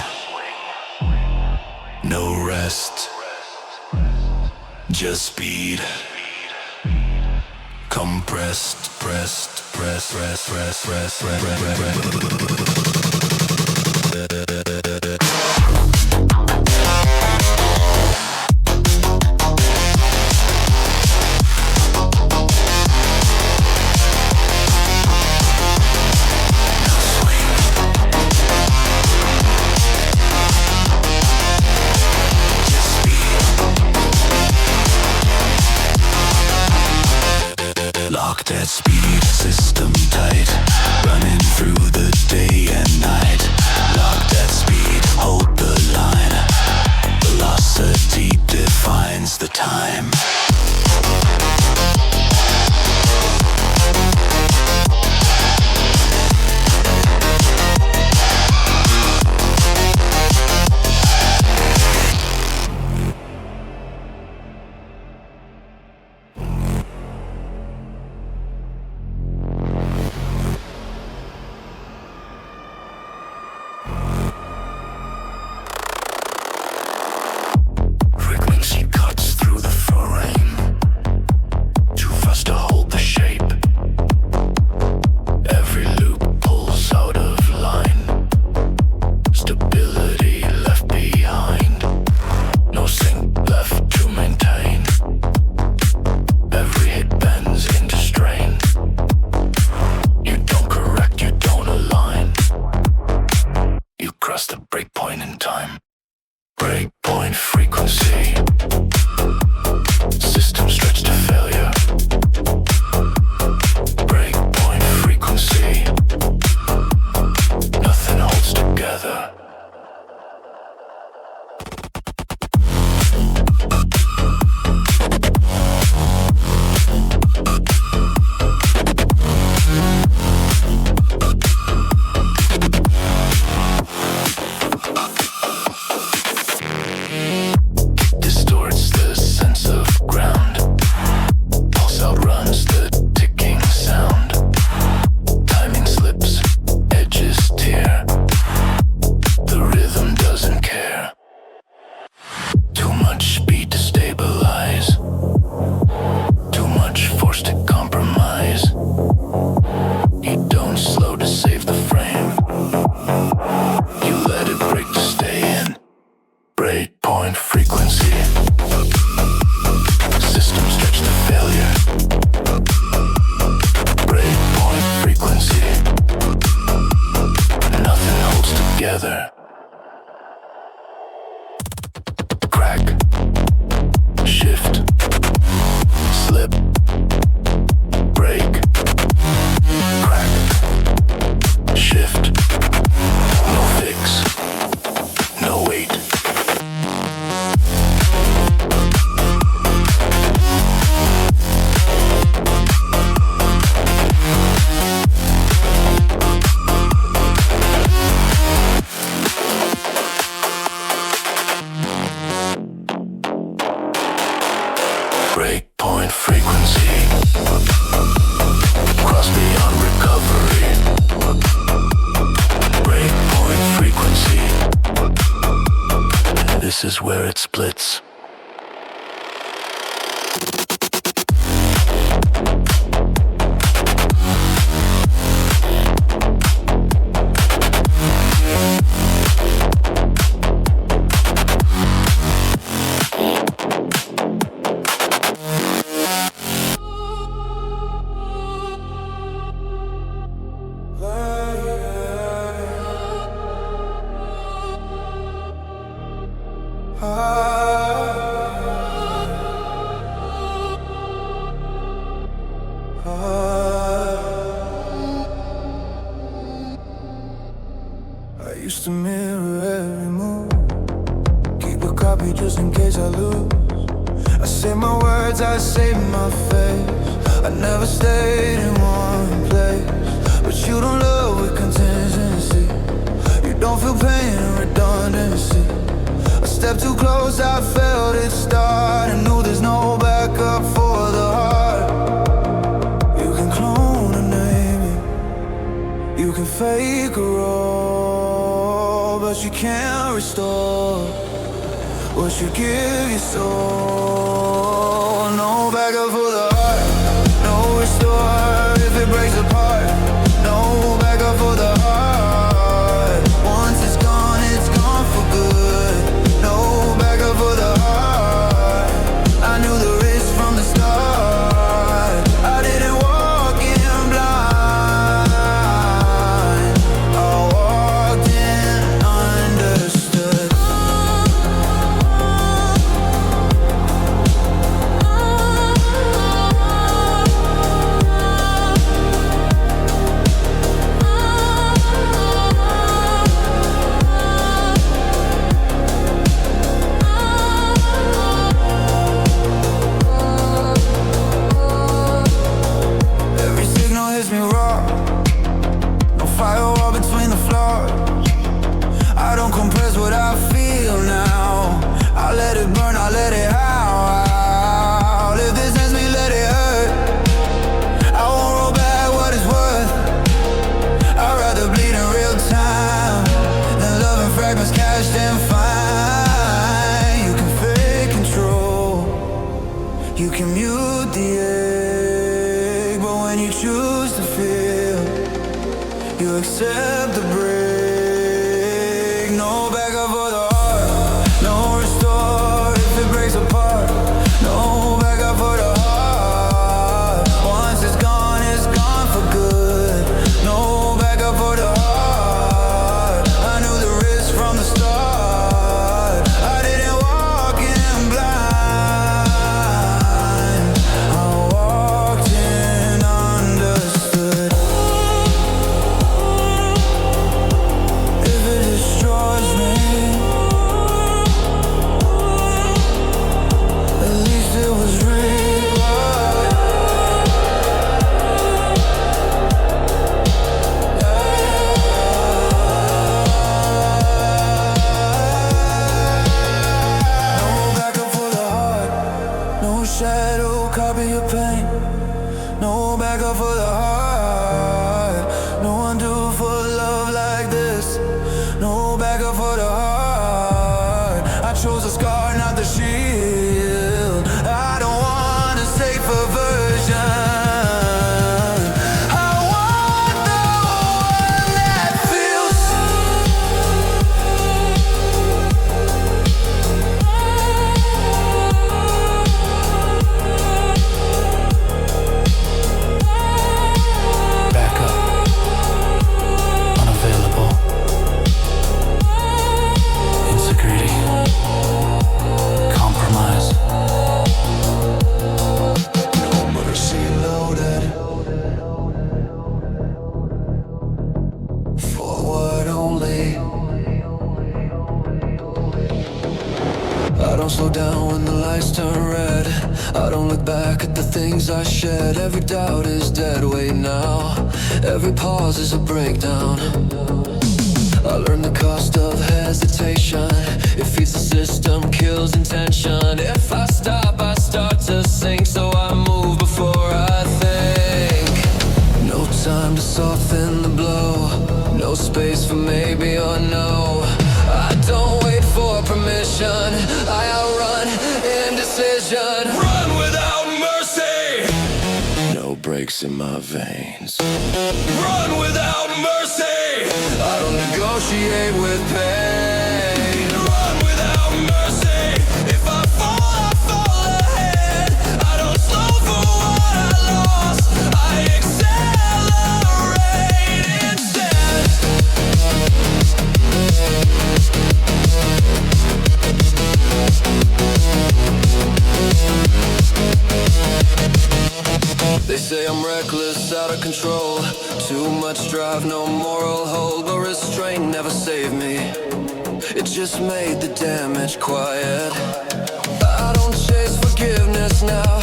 no rest, just speed. Compressed, pressed, press, press, press, press, press, press, press. Locked at speed, system tight. Running through the day and night. Locked at speed, hold the line. Velocity defines the time. Breakpoint frequency. System stretched to failure. Breakpoint frequency. Nothing holds together. Distorts the sense of ground. Pulse outruns the ticking sound. Timing slips, edges tear. The rhythm doesn't care. Too much speed to stabilize. Too much force to compromise. You don't slow to save the frame. You let it break to stay in. Breakpoint frequency. System stretched to failure. Breakpoint frequency. Nothing holds together. Crack. Shift. Slip. Break. Crack. Shift. No fix. No wait. Breakpoint frequency. Cross beyond recovery. Breakpoint frequency. This is where it splits. I used to mirror every move, keep a copy just in case I lose. I say my words, I save my face. I never stayed in one place, but you don't love with contingency. You don't feel pain and redundancy. I stepped too close, I felt it start, and knew there's no backup for the heart. You can clone a name, you can fake a role, but you can't restore what you give your soul. No backup for the heart, no restore if it breaks apart. No backup for the heart. Once it's gone for good. No backup for the heart. I knew the risk from the start. I didn't walk in blind. I walked in understood. Every signal hits me raw. No firewall between the floors. I don't compress what I feel now. I let it burn, I let it out. If this ends me, let it hurt. I won't roll back what it's worth. I'd rather bleed in real time than love in fragments cashed and fine. You can fake control, you can mute the ache, but when you choose to feel, you accept the break. No backup for the heart, no restore if it breaks apart. No backup for the heart. Once it's gone for good. No backup for the heart. I knew the risk from the start. I didn't the shield. I don't want a safer version. I want the one that feels. Backup unavailable. Insecurity. Compromise. No mercy loaded. Forward only. I don't slow down when the lights turn red. I don't look back at the things I shed. Every doubt is dead weight now. Every pause is a breakdown. I learned the cost of hesitation. It feeds the system, kills intention. If I stop, I start to sink. So I move before I think. No time to soften the blow. No space for maybe or no. I don't wait for permission. I outrun indecision. Run without mercy. No breaks in my veins. Run without mercy. I don't negotiate with pain. Run without mercy. If I fall ahead. I don't slow for what I lost. I accelerate instead. They say I'm reckless, out of control. Too much drive, no moral hold. But restraint never saved me. It just made the damage quiet. I don't chase forgiveness now.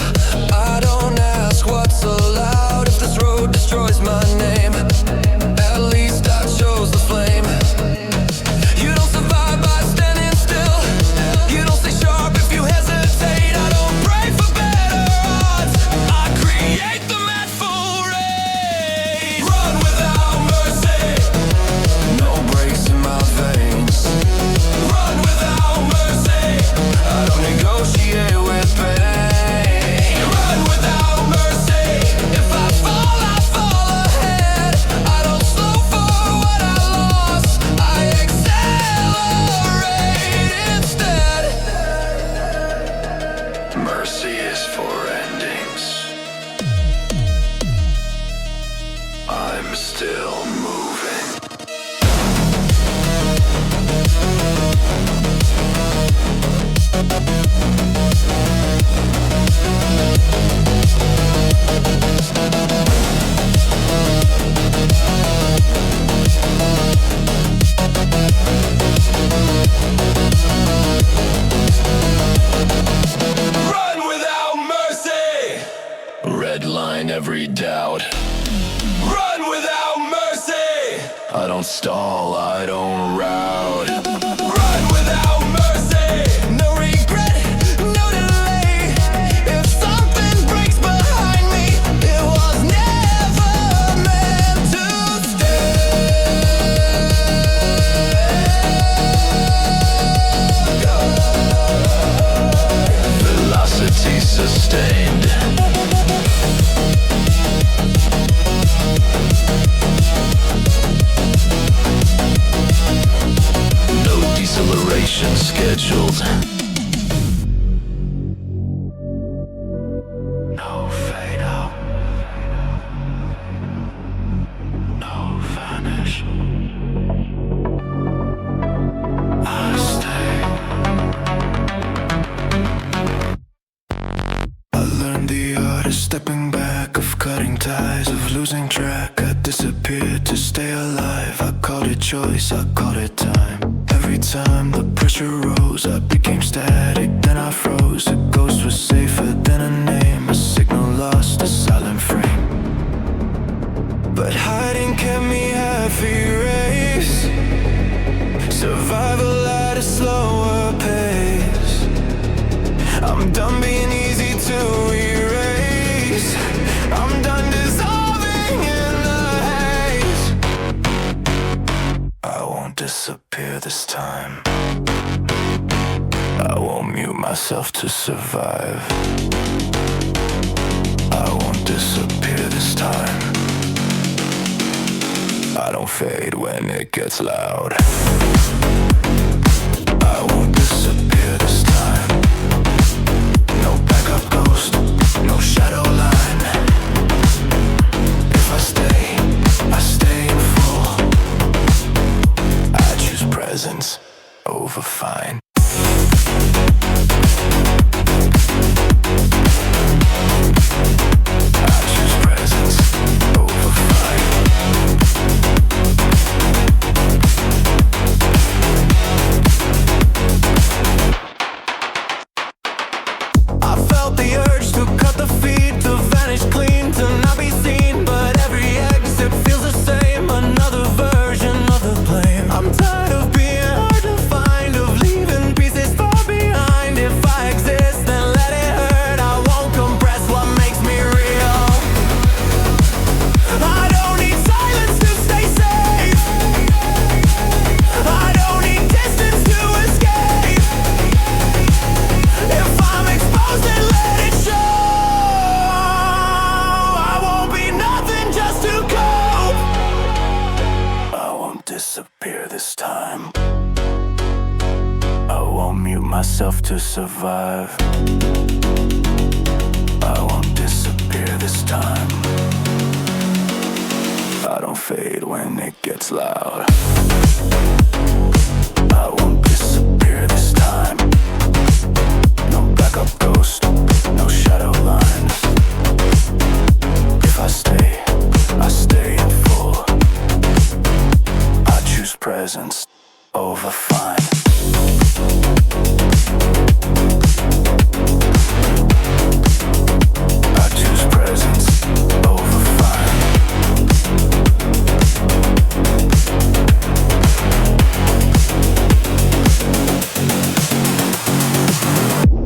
I don't ask what's allowed. If this road destroys my name, at least I chose the flame. You don't survive by standing still. You don't stay sharp if you hesitate. I don't pray for better odds. I create them at full rate. Run without mercy. No breaks in my veins. Run without mercy. I don't negotiate with pain. Run without mercy. If I fall ahead. I don't slow for what I lost. I accelerate instead. Mercy is for endings. I'm still moving. Run without mercy. Red line every doubt. Run without mercy. I don't stall, I don't rout. Run without mercy. No regret, no delay. If something breaks behind me, it was never meant to stay. Velocity sustained. No deceleration scheduled. No fade out. No vanish. I stay. I learned the art of stepping back, of cutting ties, of losing track. I disappeared to stay alive. I called it choice, I called it time. Every time the pressure rose, I became static, then I froze. A ghost was safer than a name. A signal lost, a silent frame. But hiding kept me half erased. Survival at a slower pace. I'm done being easy to erase. I'm done dissolving in the haze. I won't disappear this time. I won't mute myself to survive. I won't disappear this time. I don't fade when it gets loud. I won't disappear this time. No backup ghost, no shadow line. If I stay in full. I choose presence over fine. I choose presence over fine. I felt the urge to cut the feed, to vanish clean, to not be seen. But every exit feels the same, another version of the blame. I'm tired of being hard to find, of leaving pieces far behind. If I exist, then let it hurt. I won't compress what makes me real. I don't need silence to stay safe. I don't need distance to escape. If I'm exposed, then let it show. I won't be nothing just to cope. I won't disappear this time. I won't mute myself to survive. I won't disappear this time. I don't fade when it gets loud. I won't disappear this time. No backup ghost, no shadow lines. If I stay in full. I choose presence over fine. I choose presence over fine.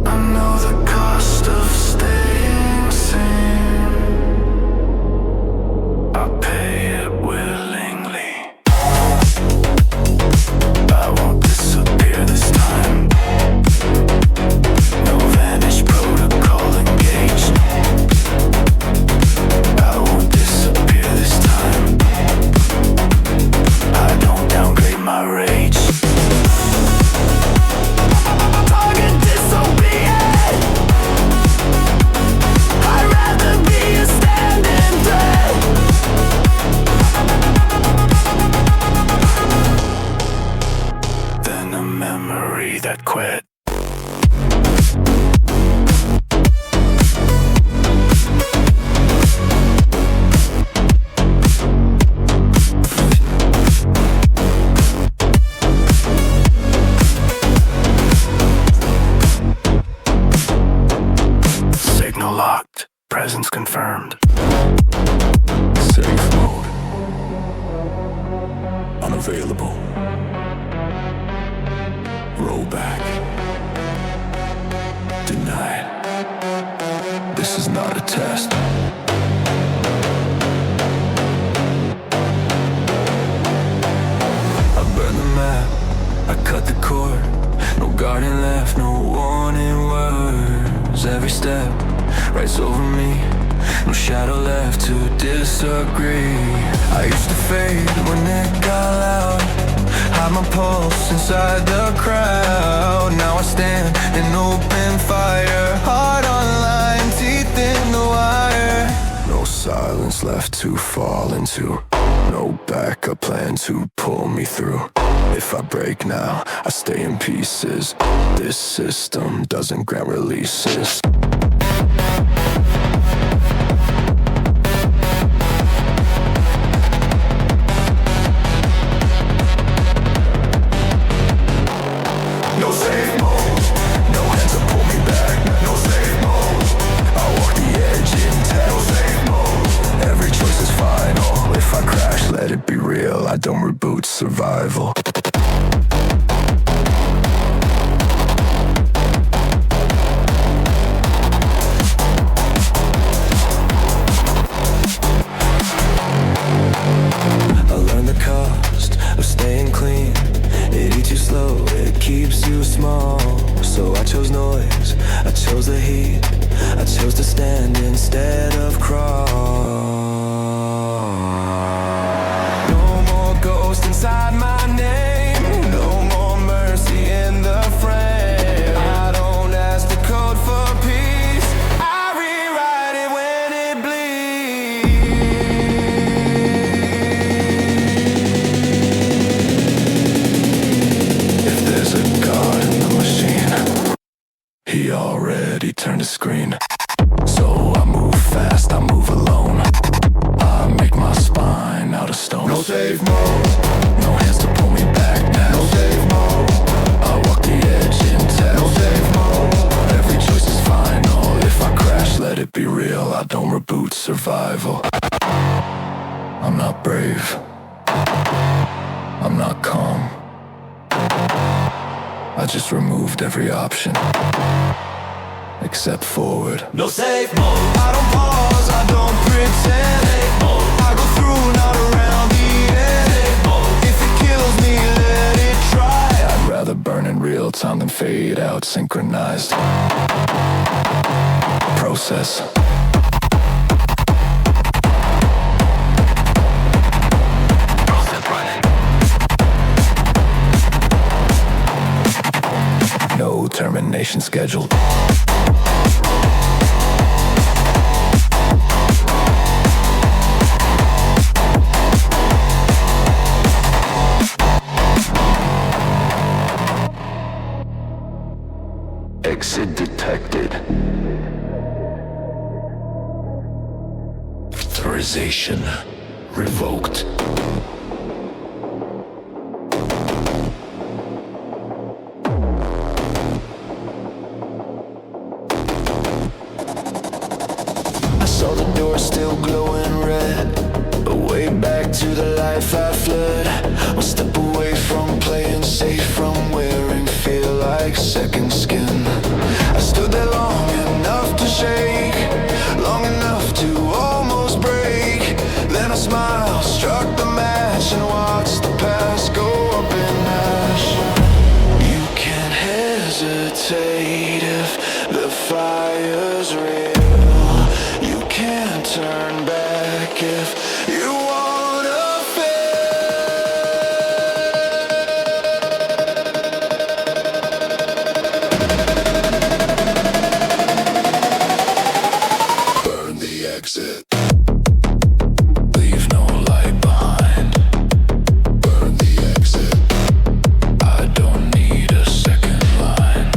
I know the cost of staying sane. I pay it willingly. I won't disappear this time. No vanish protocol engaged. I won't disappear this time. I don't downgrade my rage. Target disobedient. I'd rather be a standing threat Than a memory that quit. Signal locked. Presence confirmed. Safe mode. Unavailable. Rollback. Denied. This is not a test. I burn the map. I cut the cord. No garden left, no warning words. Every step writes over me. No shadow left to disagree. I used to fade when it got loud. Hide my pulse inside the crowd. Now I stand in open fire. Heart on line, teeth in the wire. No silence left to fall into. No backup plan to pull me through. If I break now, I stay in pieces. This system doesn't grant releases. No safe mode, no hands to pull me back. No safe mode, I walk the edge intact. No safe mode, every choice is final. If I crash, let it be real. I don't reboot survival. instead of cross. No more ghosts inside my name, no more mercy in the frame. I don't ask the code for peace, I rewrite it when it bleeds. If there's a God in the machine, he already turned the screen. So I move fast, I move alone, I make my spine out of stone. No save mode, no hands to pull me back now. No save mode, I walk the edge intact. No save mode, every choice is final. If I crash, let it be real, I don't reboot survival. I'm not brave, I'm not calm, I just removed every option except forward. No safe mode. I don't pause, I don't pretend. Safe mode. I go through, not around the end. Safe mode. If it kills me, let it try. I'd rather burn in real time than fade out synchronized. Process. Process running. No termination scheduled. Exit detected. Authorization revoked. I saw the door still glowing red, but way back to the life I fled. One step away from playing safe, from wearing fear like second skin. I stood there long enough to shake, long enough to almost break. Then a smile struck the match and watched the past go up in ash. You can't hesitate if the fire's real. You can't turn back if you wanna fail. Burn the exit. Leave no light behind. Burn the exit. I don't need a second line.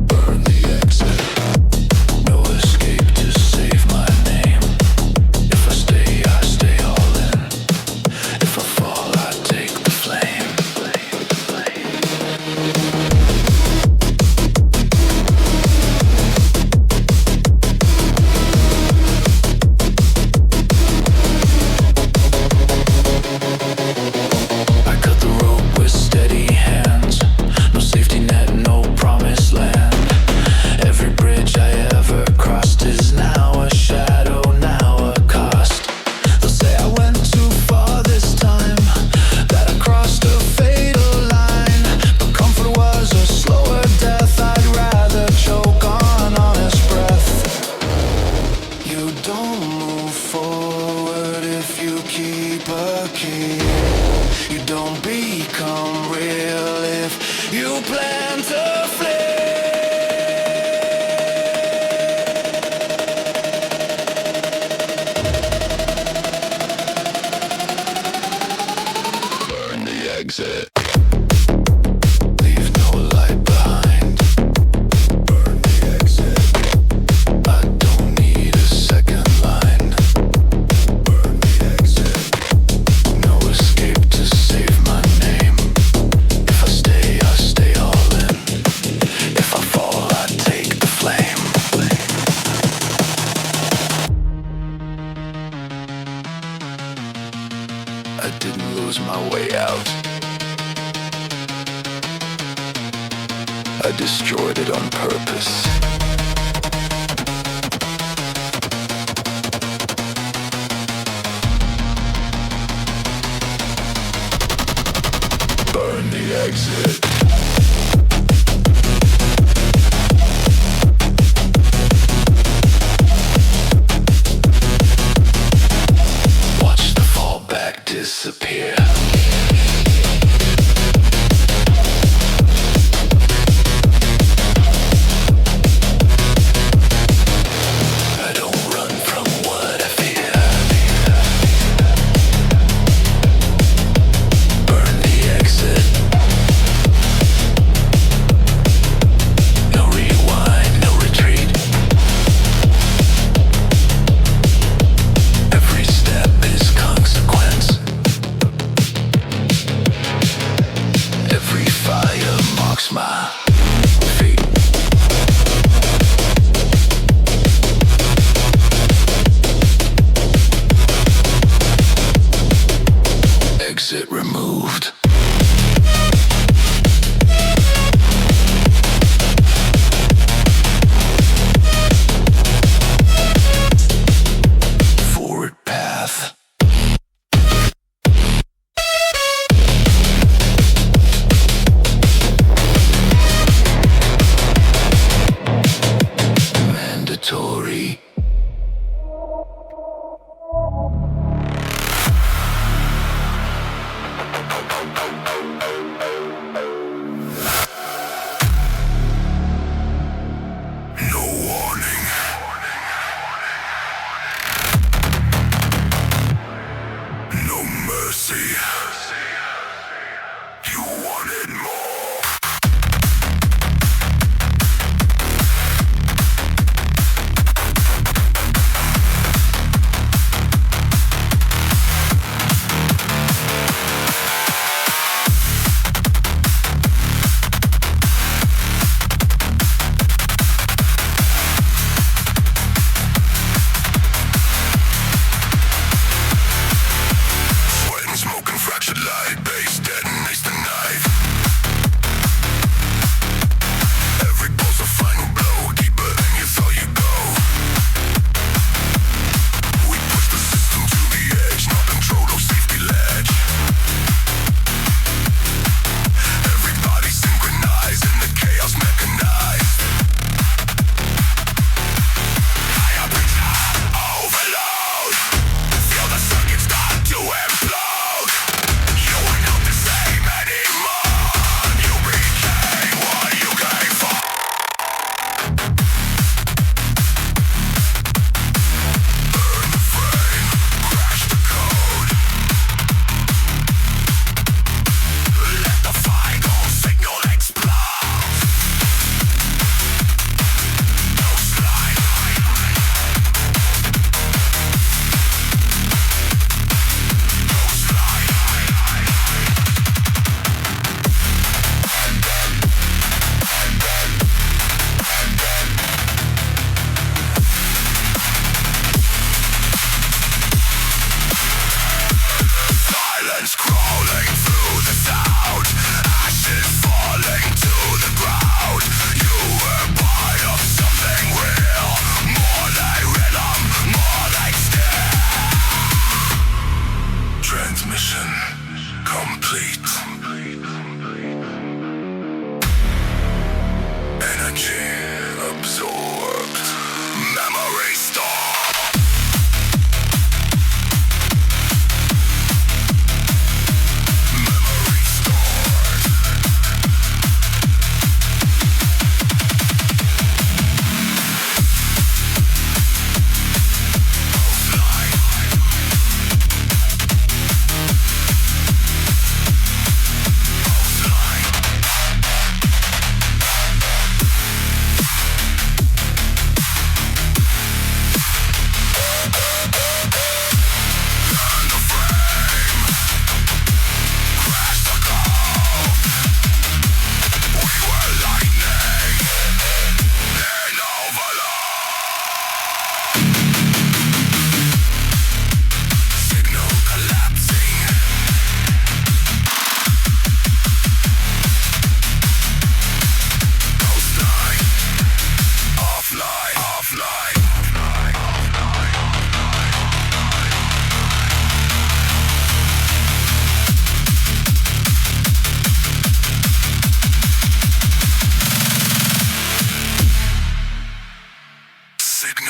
Burn the exit. No escape to save my name. If I stay all in. If I fall, I take the flame. I cut the rope with steady hands. No safety net, no promised land. Every bridge I ever crossed is now a shadow, now a cost. They'll say I went too far this time, that I crossed a fatal line. But comfort was a slower death, I'd rather choke on honest breath. You don't move forward if you keep a key. You don't become real if you plan to flee. Burn the exit. Leave no light behind. Burn the exit. I don't need a second line. Burn the exit. No escape to save my name. If I stay all in. If I fall, I take the flame. I didn't lose my way out. I destroyed it on purpose. Burn the exit.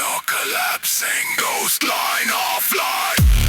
signal collapsing, ghost line offline.